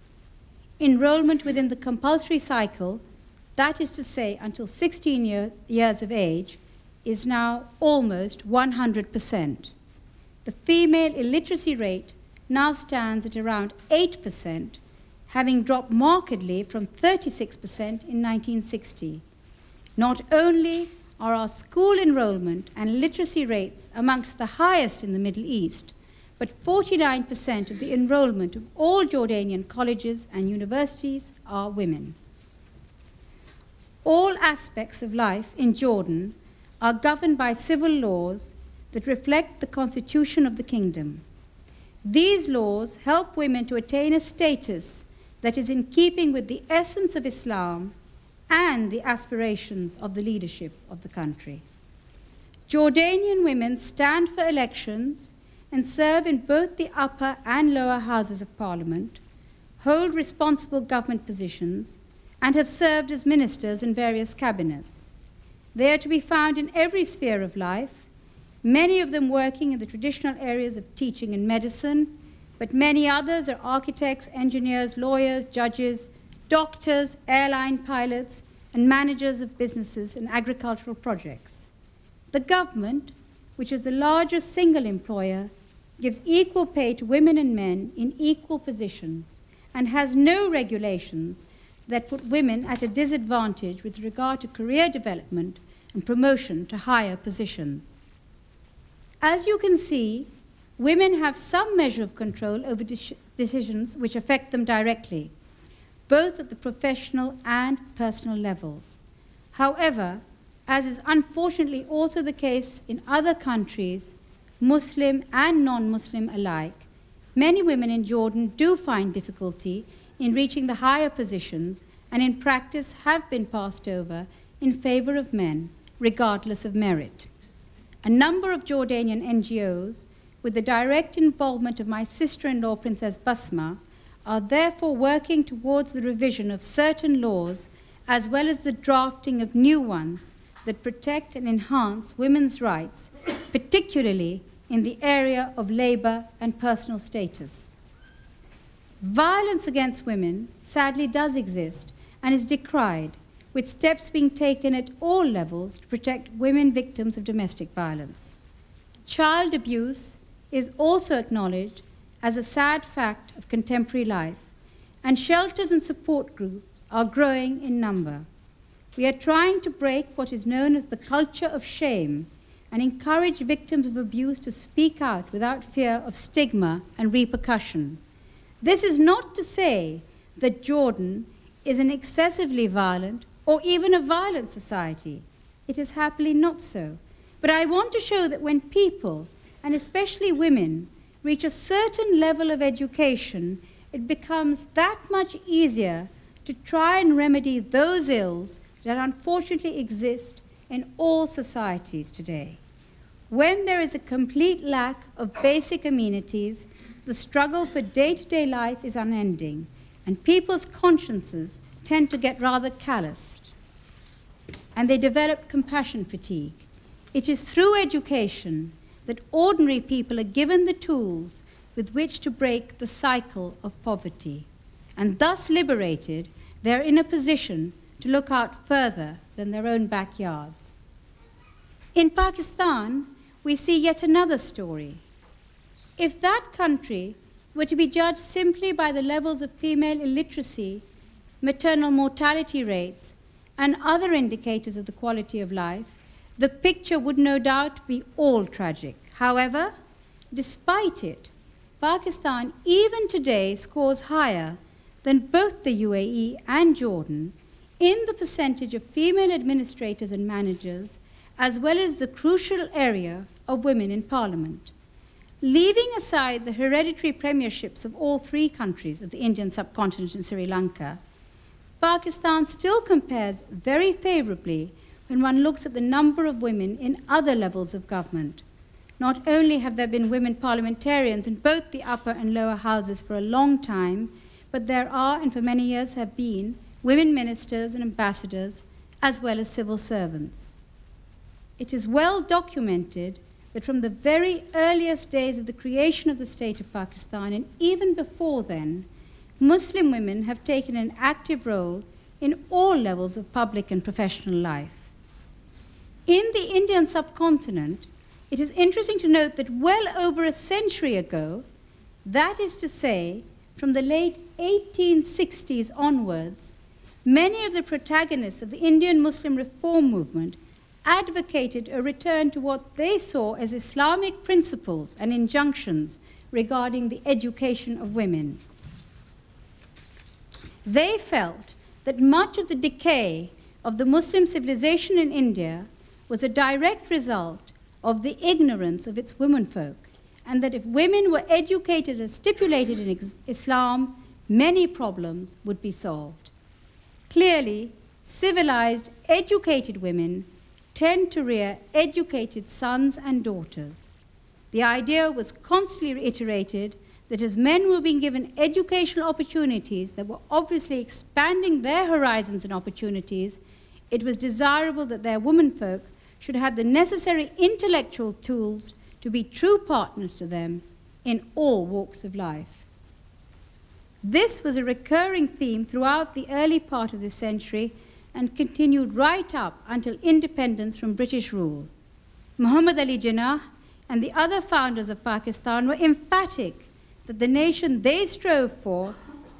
Enrollment within the compulsory cycle, that is to say until 16 years of age, is now almost 100%. The female illiteracy rate now stands at around 8%, having dropped markedly from 36% in 1960. Not only are our school enrollment and literacy rates amongst the highest in the Middle East, but 49% of the enrollment of all Jordanian colleges and universities are women. All aspects of life in Jordan are governed by civil laws that reflect the constitution of the kingdom. These laws help women to attain a status that is in keeping with the essence of Islam and the aspirations of the leadership of the country. Jordanian women stand for elections and serve in both the upper and lower houses of parliament, hold responsible government positions, and have served as ministers in various cabinets. They are to be found in every sphere of life, many of them working in the traditional areas of teaching and medicine, but many others are architects, engineers, lawyers, judges, doctors, airline pilots, and managers of businesses and agricultural projects. The government, which is the largest single employer, gives equal pay to women and men in equal positions and has no regulations that put women at a disadvantage with regard to career development and promotion to higher positions. As you can see, women have some measure of control over decisions which affect them directly, both at the professional and personal levels. However, as is unfortunately also the case in other countries, Muslim and non-Muslim alike, many women in Jordan do find difficulty in reaching the higher positions and in practice have been passed over in favor of men, regardless of merit. A number of Jordanian NGOs, with the direct involvement of my sister-in-law, Princess Basma, are therefore working towards the revision of certain laws as well as the drafting of new ones that protect and enhance women's rights, particularly in the area of labor and personal status. Violence against women sadly does exist and is decried, with steps being taken at all levels to protect women victims of domestic violence. Child abuse is also acknowledged as a sad fact of contemporary life, and shelters and support groups are growing in number. We are trying to break what is known as the culture of shame and encourage victims of abuse to speak out without fear of stigma and repercussion. This is not to say that Jordan is an excessively violent or even a violent society. It is happily not so. But I want to show that when people, and especially women, reach a certain level of education, it becomes that much easier to try and remedy those ills that unfortunately exist in all societies today. When there is a complete lack of basic amenities, the struggle for day-to-day life is unending, and people's consciences tend to get rather calloused, and they develop compassion fatigue. It is through education that ordinary people are given the tools with which to break the cycle of poverty, and thus liberated, they are in a position to look out further than their own backyards. In Pakistan, we see yet another story. If that country were to be judged simply by the levels of female illiteracy, maternal mortality rates, and other indicators of the quality of life, the picture would no doubt be all tragic. However, despite it, Pakistan even today scores higher than both the UAE and Jordan in the percentage of female administrators and managers, as well as the crucial area of women in parliament. Leaving aside the hereditary premierships of all three countries of the Indian subcontinent and Sri Lanka, Pakistan still compares very favorably when one looks at the number of women in other levels of government. Not only have there been women parliamentarians in both the upper and lower houses for a long time, but there are, and for many years have been, women ministers and ambassadors, as well as civil servants. It is well documented that from the very earliest days of the creation of the state of Pakistan, and even before then, Muslim women have taken an active role in all levels of public and professional life. In the Indian subcontinent, it is interesting to note that well over a century ago, that is to say, from the late 1860s onwards, many of the protagonists of the Indian Muslim reform movement advocated a return to what they saw as Islamic principles and injunctions regarding the education of women. They felt that much of the decay of the Muslim civilization in India was a direct result of the ignorance of its womenfolk, and that if women were educated as stipulated in Islam, many problems would be solved. Clearly, civilized, educated women tend to rear educated sons and daughters. The idea was constantly reiterated that as men were being given educational opportunities that were obviously expanding their horizons and opportunities, it was desirable that their womenfolk should have the necessary intellectual tools to be true partners to them in all walks of life. This was a recurring theme throughout the early part of this century and continued right up until independence from British rule. Muhammad Ali Jinnah and the other founders of Pakistan were emphatic that the nation they strove for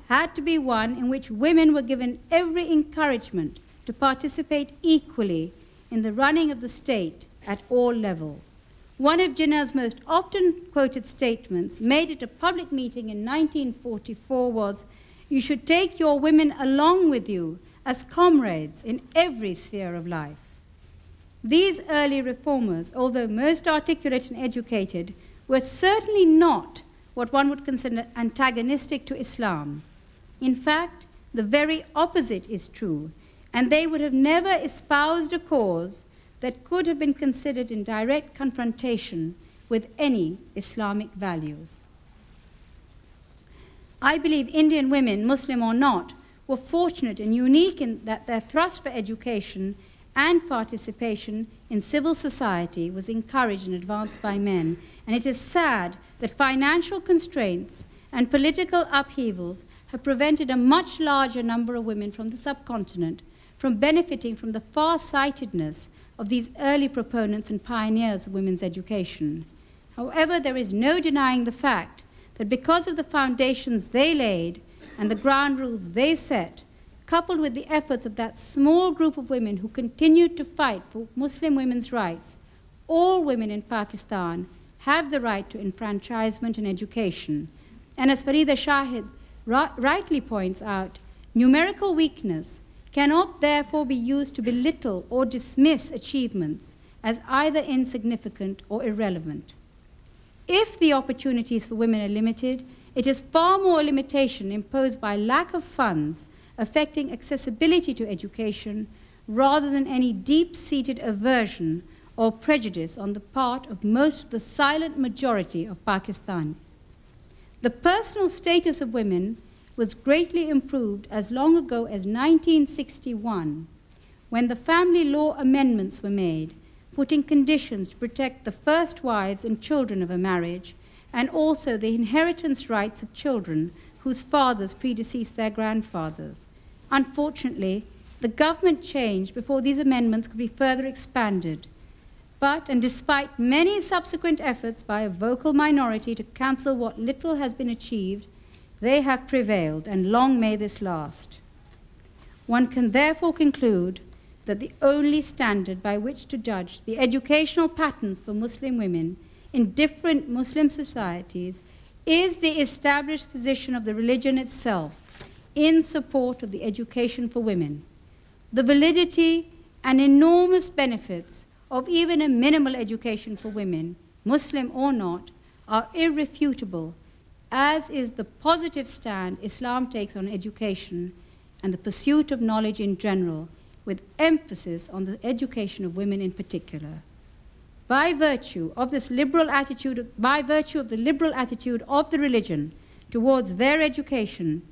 had to be one in which women were given every encouragement to participate equally in the running of the state at all levels. One of Jinnah's most often quoted statements, made at a public meeting in 1944, was, "You should take your women along with you as comrades in every sphere of life." These early reformers, although most articulate and educated, were certainly not what one would consider antagonistic to Islam. In fact, the very opposite is true, and they would have never espoused a cause that could have been considered in direct confrontation with any Islamic values. I believe Indian women, Muslim or not, were fortunate and unique in that their thrust for education and participation in civil society was encouraged and advanced by men. And it is sad that financial constraints and political upheavals have prevented a much larger number of women from the subcontinent from benefiting from the far-sightedness of these early proponents and pioneers of women's education. However, there is no denying the fact that because of the foundations they laid and the ground rules they set, coupled with the efforts of that small group of women who continued to fight for Muslim women's rights, all women in Pakistan have the right to enfranchisement and education. And as Farida Shahid rightly points out, numerical weakness cannot therefore be used to belittle or dismiss achievements as either insignificant or irrelevant. If the opportunities for women are limited, it is far more a limitation imposed by lack of funds affecting accessibility to education rather than any deep-seated aversion or prejudice on the part of most of the silent majority of Pakistanis. The personal status of women was greatly improved as long ago as 1961, when the family law amendments were made, putting conditions to protect the first wives and children of a marriage, and also the inheritance rights of children whose fathers predeceased their grandfathers. Unfortunately, the government changed before these amendments could be further expanded. But, and despite many subsequent efforts by a vocal minority to cancel what little has been achieved, they have prevailed, and long may this last. One can therefore conclude that the only standard by which to judge the educational patterns for Muslim women in different Muslim societies is the established position of the religion itself in support of the education for women. the validity and enormous benefits of even a minimal education for women, Muslim or not, are irrefutable, as is the positive stand Islam takes on education and the pursuit of knowledge in general, with emphasis on the education of women in particular. By virtue of the liberal attitude of the religion towards their education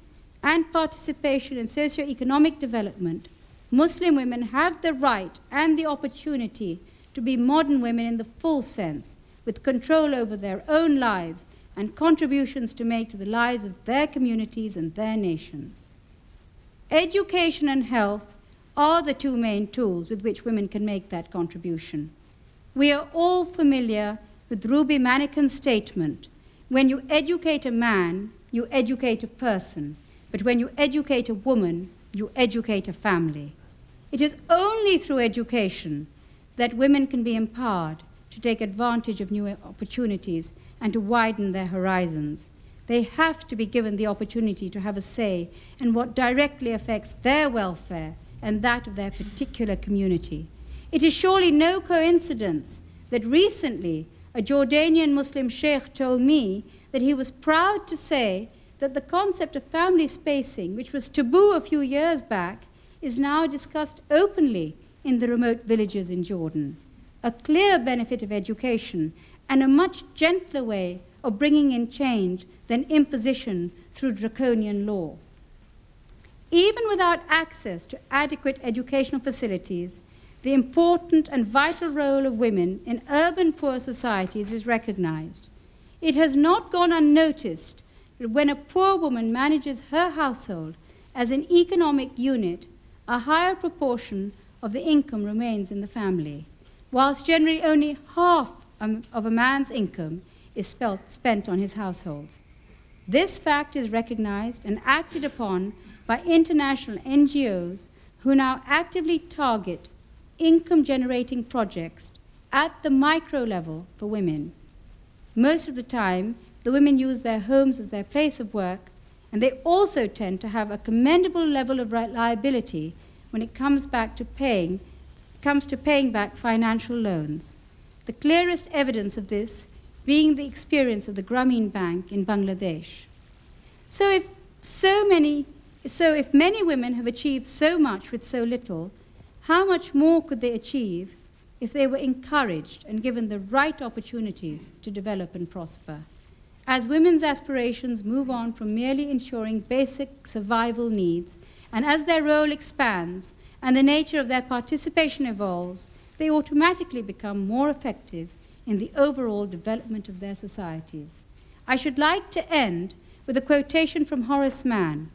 and participation in socio-economic development, Muslim women have the right and the opportunity to be modern women in the full sense, with control over their own lives and contributions to make to the lives of their communities and their nations. Education and health are the two main tools with which women can make that contribution. We are all familiar with Ruby Manican's statement, when you educate a man, you educate a person, but when you educate a woman, you educate a family. It is only through education that women can be empowered to take advantage of new opportunities and to widen their horizons. They have to be given the opportunity to have a say in what directly affects their welfare and that of their particular community. It is surely no coincidence that recently a Jordanian Muslim sheikh told me that he was proud to say that the concept of family spacing, which was taboo a few years back, is now discussed openly in the remote villages in Jordan. A clear benefit of education and a much gentler way of bringing in change than imposition through draconian law. Even without access to adequate educational facilities, the important and vital role of women in urban poor societies is recognized. It has not gone unnoticed that when a poor woman manages her household as an economic unit, a higher proportion of the income remains in the family, whilst generally only half of a man's income is spent on his household. This fact is recognized and acted upon by international NGOs who now actively target income-generating projects at the micro level for women. Most of the time, the women use their homes as their place of work, and they also tend to have a commendable level of reliability when it comes to paying back financial loans. The clearest evidence of this being the experience of the Grameen Bank in Bangladesh. So if many women have achieved so much with so little, how much more could they achieve if they were encouraged and given the right opportunities to develop and prosper? As women's aspirations move on from merely ensuring basic survival needs, and as their role expands and the nature of their participation evolves, they automatically become more effective in the overall development of their societies. I should like to end with a quotation from Horace Mann.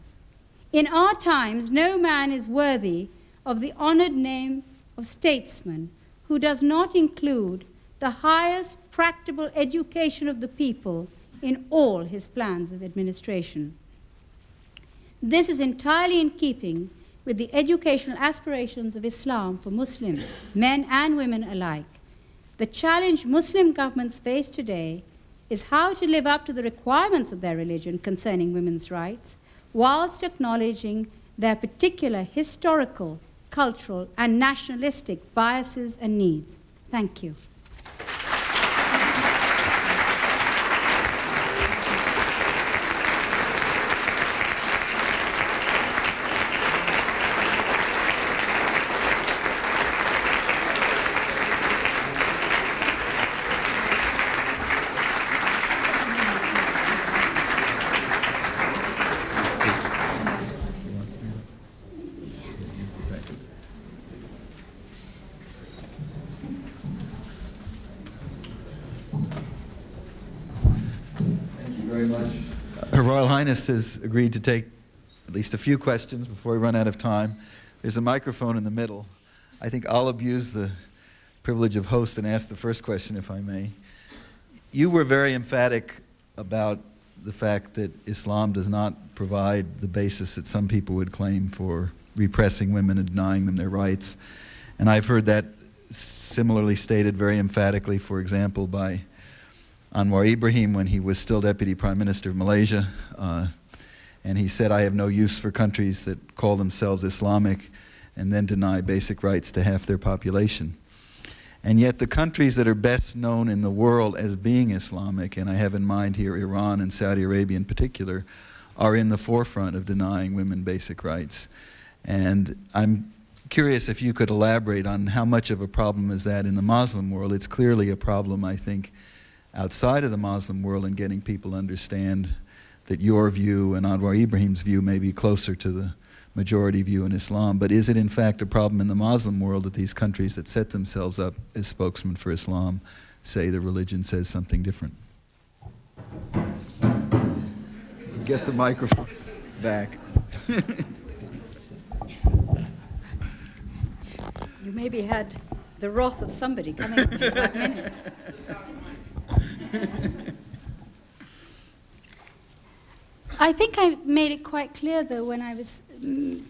In our times, no man is worthy of the honored name of statesman who does not include the highest practical education of the people in all his plans of administration. This is entirely in keeping with the educational aspirations of Islam for Muslims, men and women alike. The challenge Muslim governments face today is how to live up to the requirements of their religion concerning women's rights, whilst acknowledging their particular historical, cultural, and nationalistic biases and needs. Thank you. Her Royal Highness has agreed to take at least a few questions before we run out of time. There's a microphone in the middle. I think I'll abuse the privilege of host and ask the first question, if I may. You were very emphatic about the fact that Islam does not provide the basis that some people would claim for repressing women and denying them their rights. And I've heard that similarly stated very emphatically, for example, by Anwar Ibrahim when he was still Deputy Prime Minister of Malaysia. And he said, I have no use for countries that call themselves Islamic and then deny basic rights to half their population. And yet the countries that are best known in the world as being Islamic, and I have in mind here Iran and Saudi Arabia in particular, are in the forefront of denying women basic rights. And I'm curious if you could elaborate on how much of a problem is that in the Muslim world. It's clearly a problem, I think, outside of the Muslim world in getting people to understand that your view and Anwar Ibrahim's view may be closer to the majority view in Islam. But is it in fact a problem in the Muslim world that these countries that set themselves up as spokesmen for Islam say the religion says something different? Get the microphone back. You maybe had the wrath of somebody coming up in that minute. I think I made it quite clear, though, when I was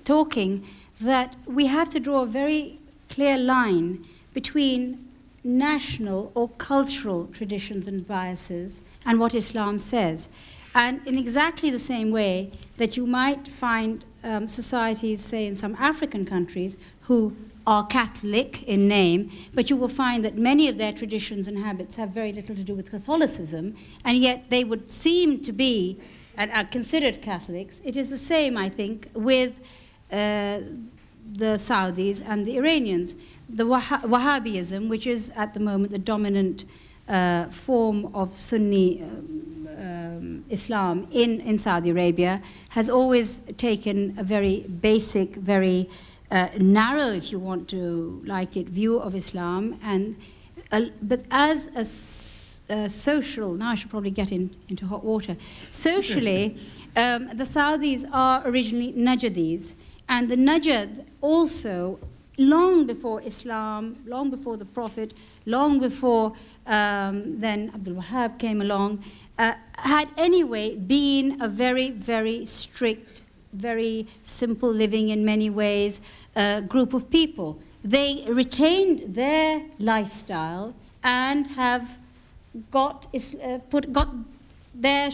talking, that we have to draw a very clear line between national or cultural traditions and biases and what Islam says. And in exactly the same way that you might find societies, say in some African countries, who are Catholic in name, but you will find that many of their traditions and habits have very little to do with Catholicism, and yet they would seem to be and are considered Catholics. It is the same, I think, with the Saudis and the Iranians. The Wahhabism, which is at the moment the dominant form of Sunni Islam in Saudi Arabia, has always taken a very basic, very narrow, if you want to like it, view of Islam. And but as a social, now I should probably get into hot water. Socially, the Saudis are originally Najdis, and the Najd also, long before Islam, long before the Prophet, long before then Abdul Wahhab came along, had anyway been a very, very strict, very simple living in many ways group of people. They retained their lifestyle and have got their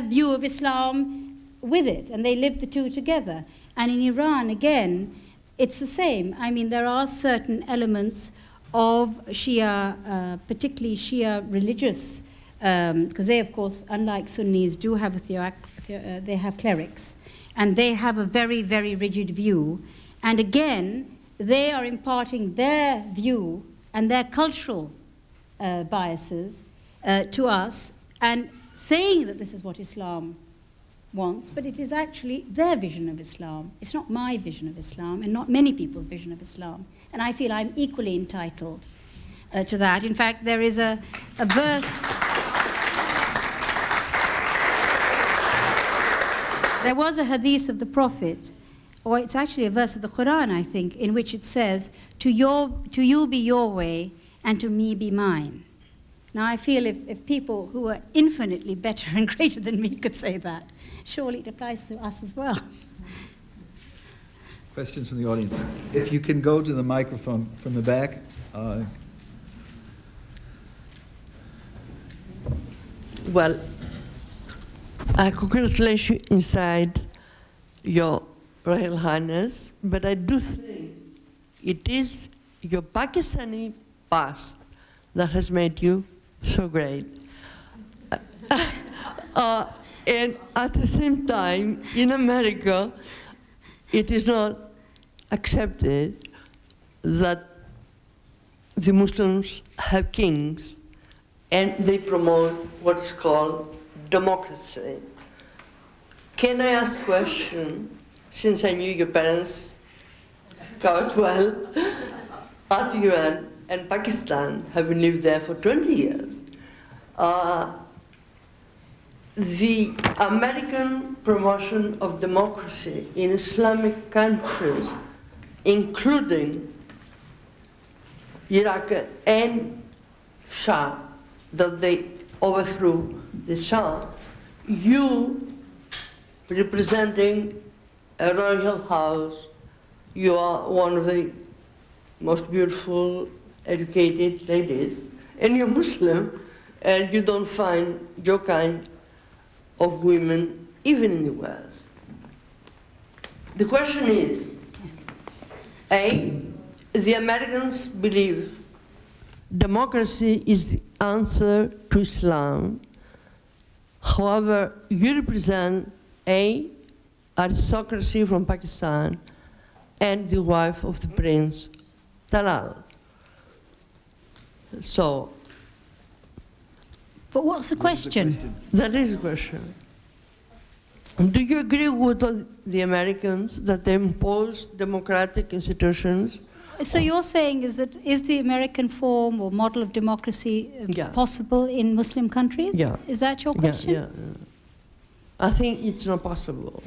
view of Islam with it, and they live the two together. And in Iran, again, it's the same. I mean, there are certain elements of Shia, particularly Shia religious, because they, of course, unlike Sunnis, do have they have clerics, and they have a very, very rigid view. And again, they are imparting their view and their cultural biases to us, and saying that this is what Islam wants, but it is actually their vision of Islam. It's not my vision of Islam, and not many people's vision of Islam. And I feel I'm equally entitled to that. In fact, there is a verse. There was a hadith of the Prophet, or it's actually a verse of the Quran, I think, in which it says, to you be your way, and to me be mine. Now, I feel if people who are infinitely better and greater than me could say that, surely it applies to us as well. Questions from the audience? If you can go to the microphone from the back. Well, I congratulate you inside your Royal Highness, but I do think it is your Pakistani past that has made you so great. And at the same time, in America, it is not accepted that the Muslims have kings, and they promote what's called democracy. Can I ask a question, since I knew your parents quite well, at Iran and Pakistan, having lived there for 20 years, the American promotion of democracy in Islamic countries, including Iraq and Shah, that they overthrew the Shah, you representing a royal house, you are one of the most beautiful, educated ladies, and you're Muslim, and you don't find your kind of women even in the West. The question is, The Americans believe democracy is the answer to Islam. However, you represent aristocracy from Pakistan and the wife of the Prince Talal. So, but what's the question? That is the question. Do you agree with the Americans that they impose democratic institutions? So you're saying is the American form or model of democracy possible in Muslim countries? Yeah. Is that your question? Yeah. I think it's not possible.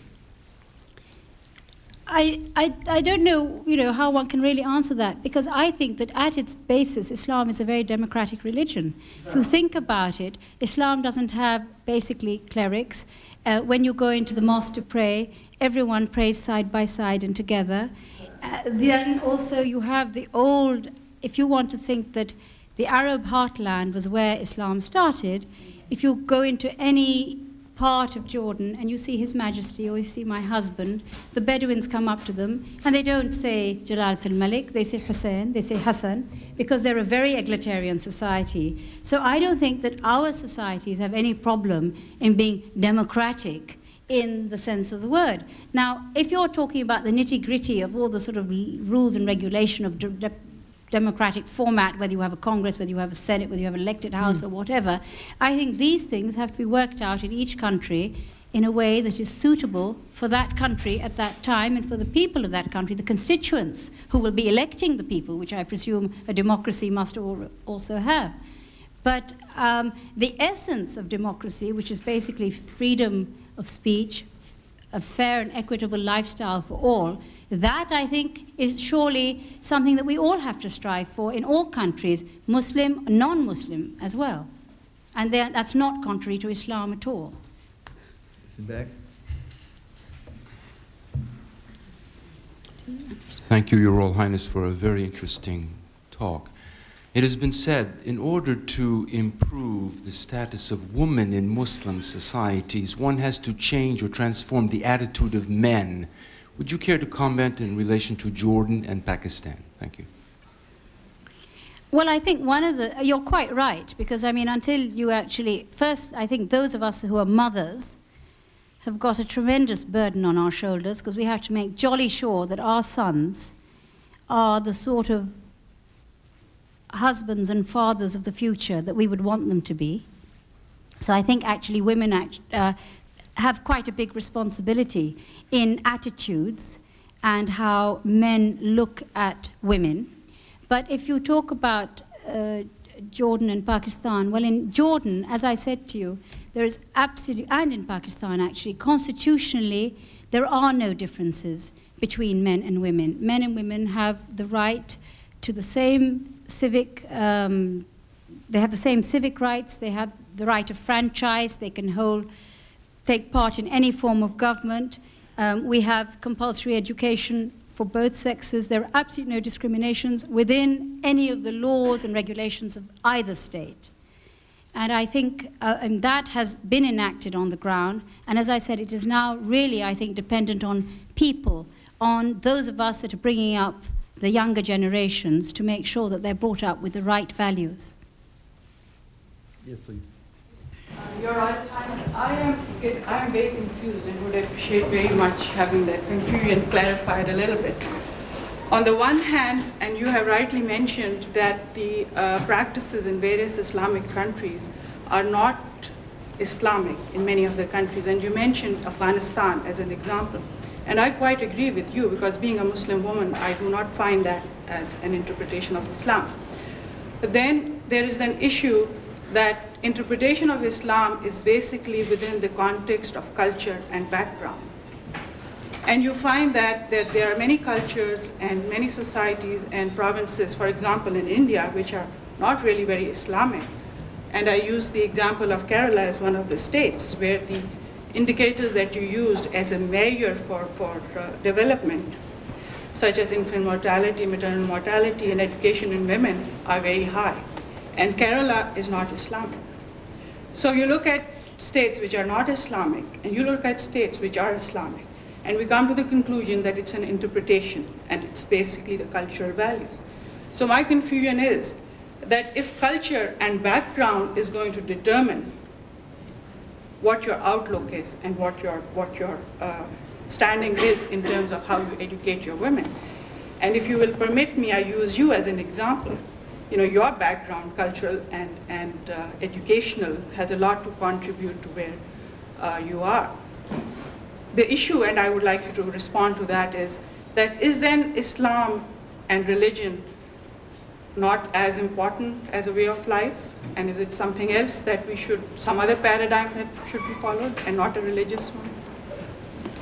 I don't know, how one can really answer that, because I think that at its basis, Islam is a very democratic religion. If you think about it, Islam doesn't have basically clerics. When you go into the mosque to pray, everyone prays side by side and together. Then also you have the old, if you want to think that the Arab heartland was where Islam started, if you go into any part of Jordan and you see His Majesty or you see my husband, the Bedouins come up to them and they don't say Jalalat al-Malik, they say Hussein, they say Hassan, because they're a very egalitarian society. So I don't think that our societies have any problem in being democratic in the sense of the word. Now, if you're talking about the nitty-gritty of all the sort of rules and regulation of democratic format, whether you have a Congress, whether you have a Senate, whether you have an elected House or whatever, I think these things have to be worked out in each country in a way that is suitable for that country at that time and for the people of that country, the constituents who will be electing the people, which I presume a democracy must also have. But the essence of democracy, which is basically freedom of speech, a fair and equitable lifestyle for all, that, I think, is surely something that we all have to strive for in all countries, Muslim, non-Muslim as well. And that's not contrary to Islam at all. Back. Thank you, Your Royal Highness, for a very interesting talk. It has been said, in order to improve the status of women in Muslim societies, one has to change or transform the attitude of men. Would you care to comment in relation to Jordan and Pakistan? Thank you. Well, I think you're quite right, because I mean, until you actually, first, I think those of us who are mothers have got a tremendous burden on our shoulders, because we have to make jolly sure that our sons are the sort of husbands and fathers of the future that we would want them to be. So I think actually women have quite a big responsibility in attitudes and how men look at women. But if you talk about Jordan and Pakistan, well, in Jordan, as I said to you, there is absolutely, and in Pakistan actually, constitutionally, there are no differences between men and women. Men and women have the right to the same civic, they have the same civic rights, they have the right of franchise, they can take part in any form of government. We have compulsory education for both sexes. There are absolutely no discriminations within any of the laws and regulations of either state. And I think and that has been enacted on the ground. And as I said, it is now really, I think, dependent on people, on those of us that are bringing up the younger generations to make sure that they're brought up with the right values. Yes, please. Your Honor, I am very confused and would appreciate very much having that confusion clarified a little bit. On the one hand, and you have rightly mentioned that the practices in various Islamic countries are not Islamic in many of the countries, and you mentioned Afghanistan as an example. And I quite agree with you, because being a Muslim woman, I do not find that as an interpretation of Islam. But then there is an issue that interpretation of Islam is basically within the context of culture and background. And you find that there are many cultures and many societies and provinces, for example, in India, which are not really very Islamic. And I use the example of Kerala as one of the states where the indicators that you used as a measure for development, such as infant mortality, maternal mortality, and education in women, are very high. And Kerala is not Islamic. So you look at states which are not Islamic, and you look at states which are Islamic, And we come to the conclusion that it's an interpretation, and it's basically the cultural values. So my confusion is that if culture and background is going to determine what your outlook is and what your standing is in terms of how you educate your women, and if you will permit me, I use you as an example. You know, your background, cultural and educational, has a lot to contribute to where you are. The issue, and I would like you to respond to that, is then Islam and religion not as important as a way of life? And is it something else that some other paradigm that should be followed and not a religious one?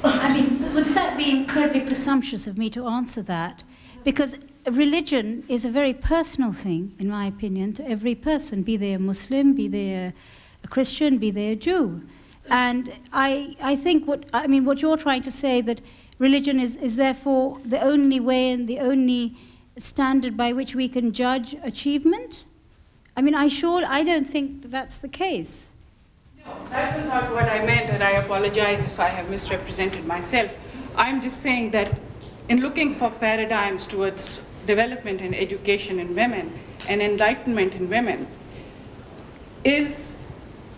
I mean, would that be incredibly presumptuous of me to answer that? Because religion is a very personal thing, in my opinion, to every person, be they a Muslim, be they a Christian, be they a Jew. And I think what you're trying to say, that religion is therefore the only way and the only standard by which we can judge achievement? I mean, I don't think that's the case. No, that was not what I meant, and I apologize if I have misrepresented myself. I'm just saying that in looking for paradigms towards development and education in women and enlightenment in women, is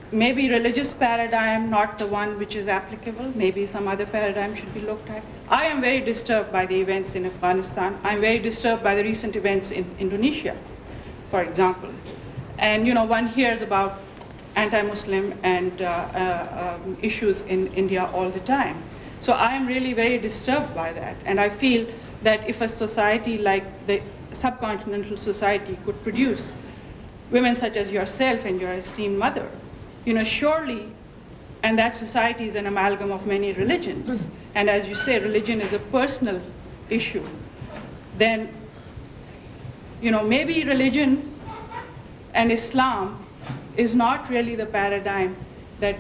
maybe religious paradigm not the one which is applicable? Maybe some other paradigm should be looked at. I am very disturbed by the events in Afghanistan. I'm very disturbed by the recent events in Indonesia, for example. And one hears about anti-Muslim and issues in India all the time. So I am really very disturbed by that. And I feel that if a society like the subcontinental society could produce women such as yourself and your esteemed mother, surely, and that society is an amalgam of many religions, and as you say, religion is a personal issue, then, maybe religion and Islam is not really the paradigm that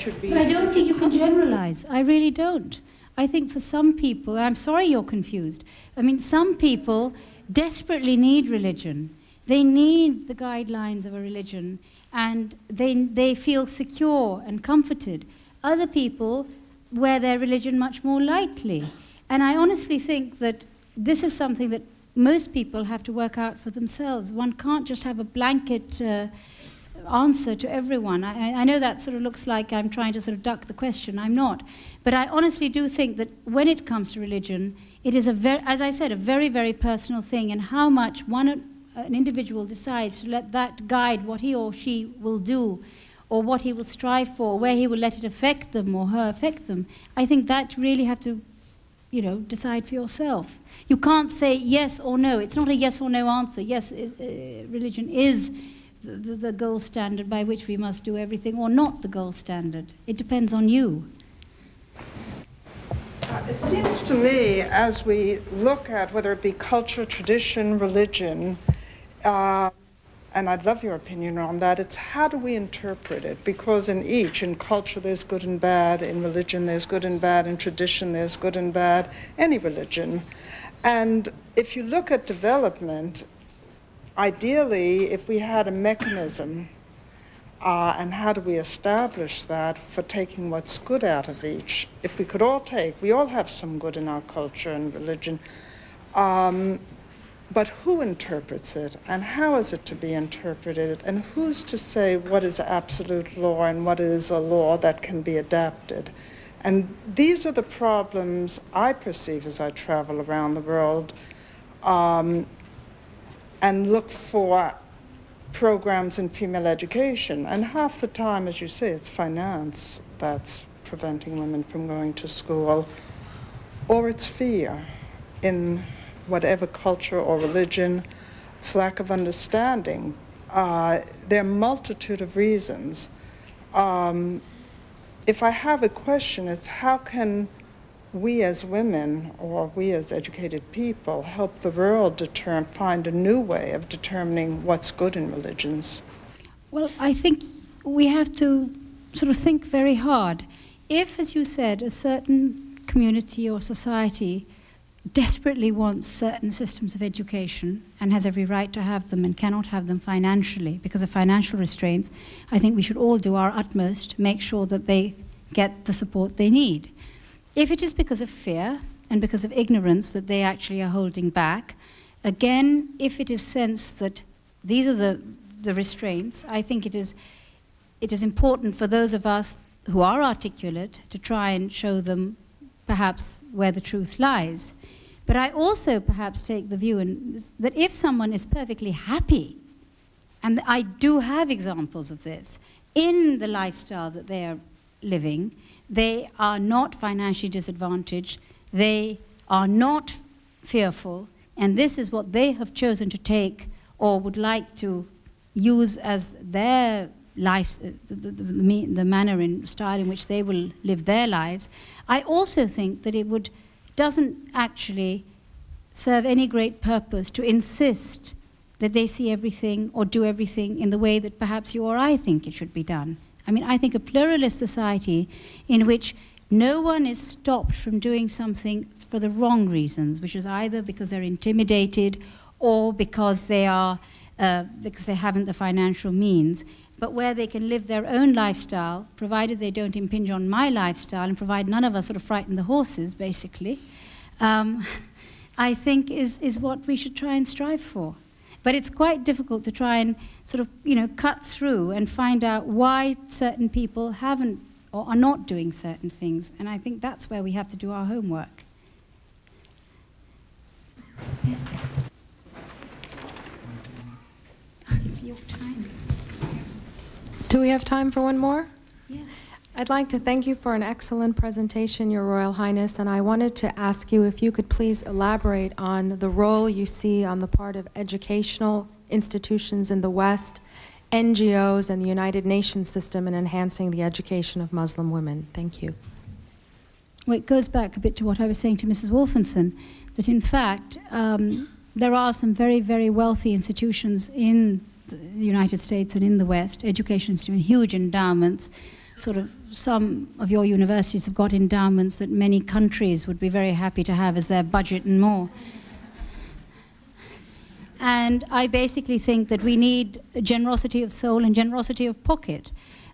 should be. But I don't think you can generalize. I really don't. I think for some people, I'm sorry you're confused. I mean, some people desperately need religion. They need the guidelines of a religion, and they feel secure and comforted. Other people wear their religion much more lightly. And I honestly think that this is something that most people have to work out for themselves. One can't just have a blanket answer to everyone. I know that sort of looks like I'm trying to sort of duck the question. I'm not. But I honestly do think that when it comes to religion, it is, as I said, a very, very personal thing, and how much an individual decides to let that guide what he or she will do, or what he will strive for, where he will let it affect them or her affect them. I think that really have to, decide for yourself. You can't say yes or no. It's not a yes or no answer. Yes, religion is the gold standard by which we must do everything, or not the gold standard. It depends on you. It seems to me, as we look at whether it be culture, tradition, religion, and I'd love your opinion on that, it's how do we interpret it? Because in culture there's good and bad, in religion there's good and bad, in tradition there's good and bad, any religion. And if you look at development, ideally, if we had a mechanism, and how do we establish that for taking what's good out of each? If we could we all have some good in our culture and religion, but who interprets it, and how is it to be interpreted, and who's to say what is absolute law and what is a law that can be adapted? And these are the problems I perceive as I travel around the world and look for programs in female education. And half the time, as you say, it's finance that's preventing women from going to school, or it's fear in whatever culture or religion. It's lack of understanding. There are a multitude of reasons. If I have a question, it's how can we as women, or we as educated people, help the world find a new way of determining what's good in religions? Well, I think we have to sort of think very hard. If, as you said, a certain community or society desperately wants certain systems of education and has every right to have them and cannot have them financially because of financial restraints, I think we should all do our utmost to make sure that they get the support they need. If it is because of fear and because of ignorance that they actually are holding back, again, if it is sensed that these are the restraints, I think it is important for those of us who are articulate to try and show them perhaps where the truth lies. But I also perhaps take the view that if someone is perfectly happy, and I do have examples of this, in the lifestyle that they are living, they are not financially disadvantaged, they are not fearful, and this is what they have chosen to take or would like to use as their lives, the manner and style in which they will live their lives. I also think that it doesn't actually serve any great purpose to insist that they see everything or do everything in the way that perhaps you or I think it should be done. I mean, I think a pluralist society in which no one is stopped from doing something for the wrong reasons, which is either because they're intimidated or because they haven't the financial means, but where they can live their own lifestyle, provided they don't impinge on my lifestyle and provide none of us sort of frighten the horses, basically, I think is what we should try and strive for. But it's quite difficult to try and sort of, cut through and find out why certain people haven't or are not doing certain things. And I think that's where we have to do our homework. Yes. It's your time. Do we have time for one more? Yes. I'd like to thank you for an excellent presentation, Your Royal Highness, and I wanted to ask you if you could please elaborate on the role you see on the part of educational institutions in the West, NGOs, and the United Nations system in enhancing the education of Muslim women. Thank you. Well, it goes back a bit to what I was saying to Mrs. Wolfenson, that in fact, there are some very, very wealthy institutions in the United States and in the West, education institutions, huge endowments. Sort of some of your universities have got endowments that many countries would be very happy to have as their budget and more. And I basically think that we need generosity of soul and generosity of pocket.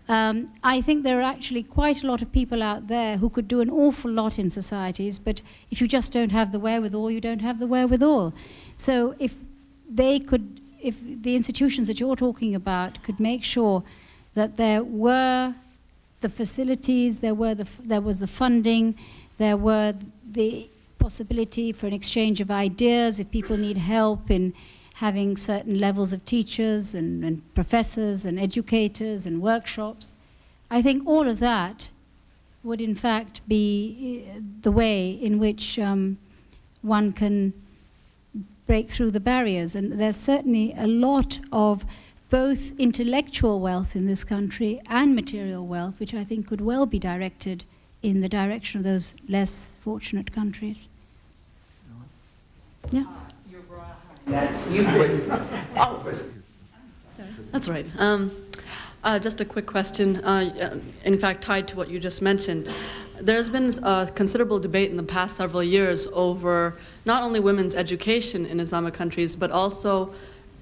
I think there are actually quite a lot of people out there who could do an awful lot in societies, but if you just don't have the wherewithal, you don't have the wherewithal. So if the institutions that you're talking about could make sure that there were the facilities, there was the funding, there were the possibility for an exchange of ideas if people need help in having certain levels of teachers and professors and educators and workshops. I think all of that would in fact be the way in which one can break through the barriers. And there's certainly a lot of both intellectual wealth in this country and material wealth, which I think could well be directed in the direction of those less fortunate countries. Yeah. Yes, you've been. Oh, sorry. That's right. Just a quick question, in fact, tied to what you just mentioned. There's been a considerable debate in the past several years over not only women's education in Islamic countries, but also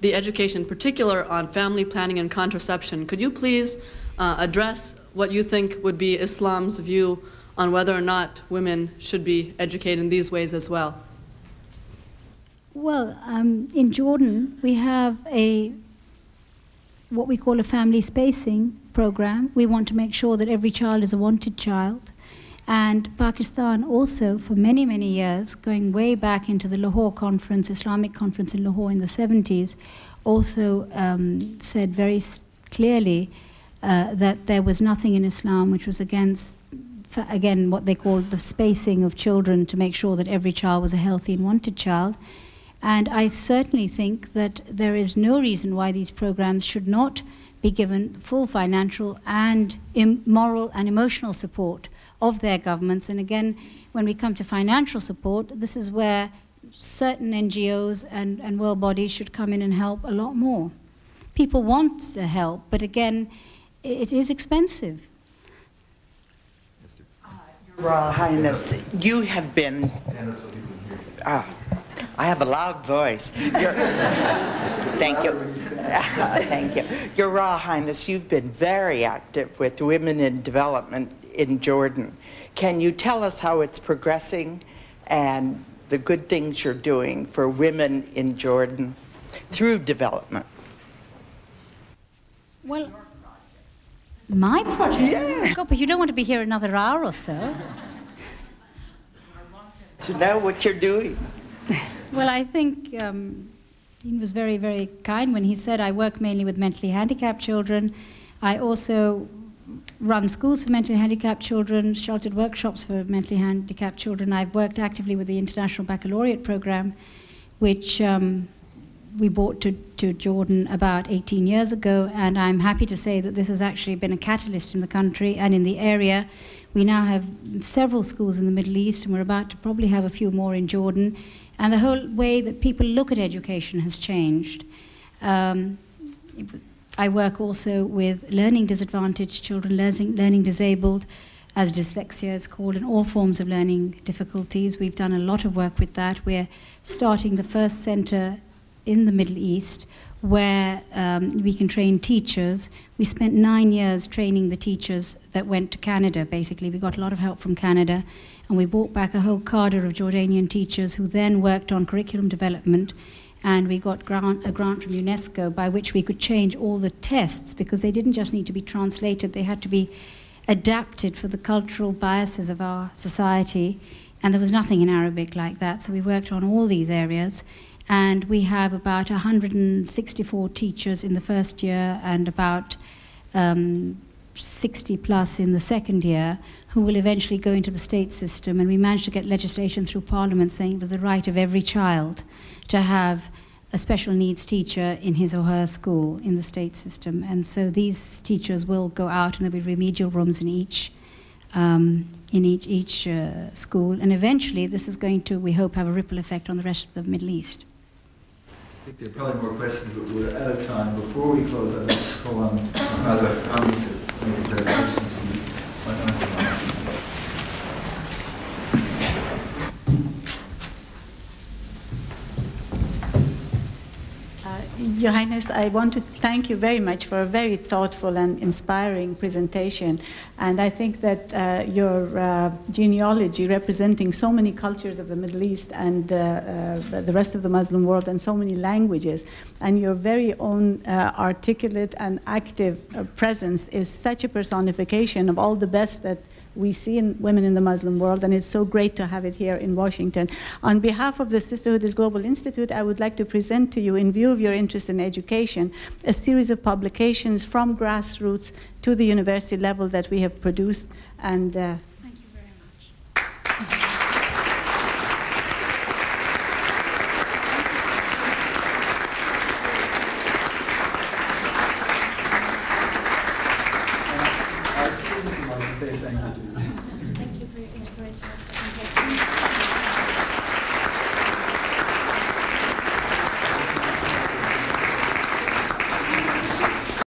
the education in particular on family planning and contraception. Could you please address what you think would be Islam's view on whether or not women should be educated in these ways as well? Well, in Jordan, we have what we call a family spacing program. We want to make sure that every child is a wanted child. And Pakistan also, for many, many years, going way back into the Lahore Conference, Islamic Conference in Lahore in the 70s, also said very clearly that there was nothing in Islam which was against, again, what they called the spacing of children to make sure that every child was a healthy and wanted child. And I certainly think that there is no reason why these programs should not be given full financial and moral and emotional support of their governments. And again, when we come to financial support, this is where certain NGOs and world bodies should come in and help a lot more. People want to help, but again, it is expensive. Your Royal Highness, you have been... I have a loud voice. Thank you. Thank you. Your Royal Highness, you've been very active with women in development in Jordan. Can you tell us how it's progressing and the good things you're doing for women in Jordan through development? Well, my project? Yeah. God, but you don't want to be here another hour or so. To know what you're doing. Well, I think Dean was very, very kind when he said I work mainly with mentally handicapped children. I also run schools for mentally handicapped children, sheltered workshops for mentally handicapped children. I've worked actively with the International Baccalaureate Program, which we brought to Jordan about 18 years ago, and I'm happy to say that this has actually been a catalyst in the country and in the area. We now have several schools in the Middle East, and we're about to probably have a few more in Jordan, and the whole way that people look at education has changed. I work also with learning disadvantaged children, learning disabled, as dyslexia is called, and all forms of learning difficulties. We've done a lot of work with that. We're starting the first center in the Middle East where we can train teachers. We spent 9 years training the teachers that went to Canada, basically. We got a lot of help from Canada, and we brought back a whole cadre of Jordanian teachers who then worked on curriculum development, and we got a grant from UNESCO by which we could change all the tests, because they didn't just need to be translated, they had to be adapted for the cultural biases of our society, and there was nothing in Arabic like that, so we worked on all these areas. And we have about 164 teachers in the first year and about 60 plus in the second year who will eventually go into the state system. And we managed to get legislation through Parliament saying it was the right of every child to have a special needs teacher in his or her school in the state system. And so these teachers will go out, and there'll be remedial rooms in each school. And eventually this is going to, we hope, have a ripple effect on the rest of the Middle East. I think there are probably more questions, but we're out of time. Before we close, I'd like to call on Maza Kami to make a presentation to you. Your Highness, I want to thank you very much for a very thoughtful and inspiring presentation. And I think that your genealogy, representing so many cultures of the Middle East and the rest of the Muslim world and so many languages, and your very own articulate and active presence is such a personification of all the best that we see in women in the Muslim world, and it's so great to have it here in Washington. On behalf of the Sisterhood is Global Institute, I would like to present to you, in view of your interest in education, a series of publications from grassroots to the university level that we have produced, and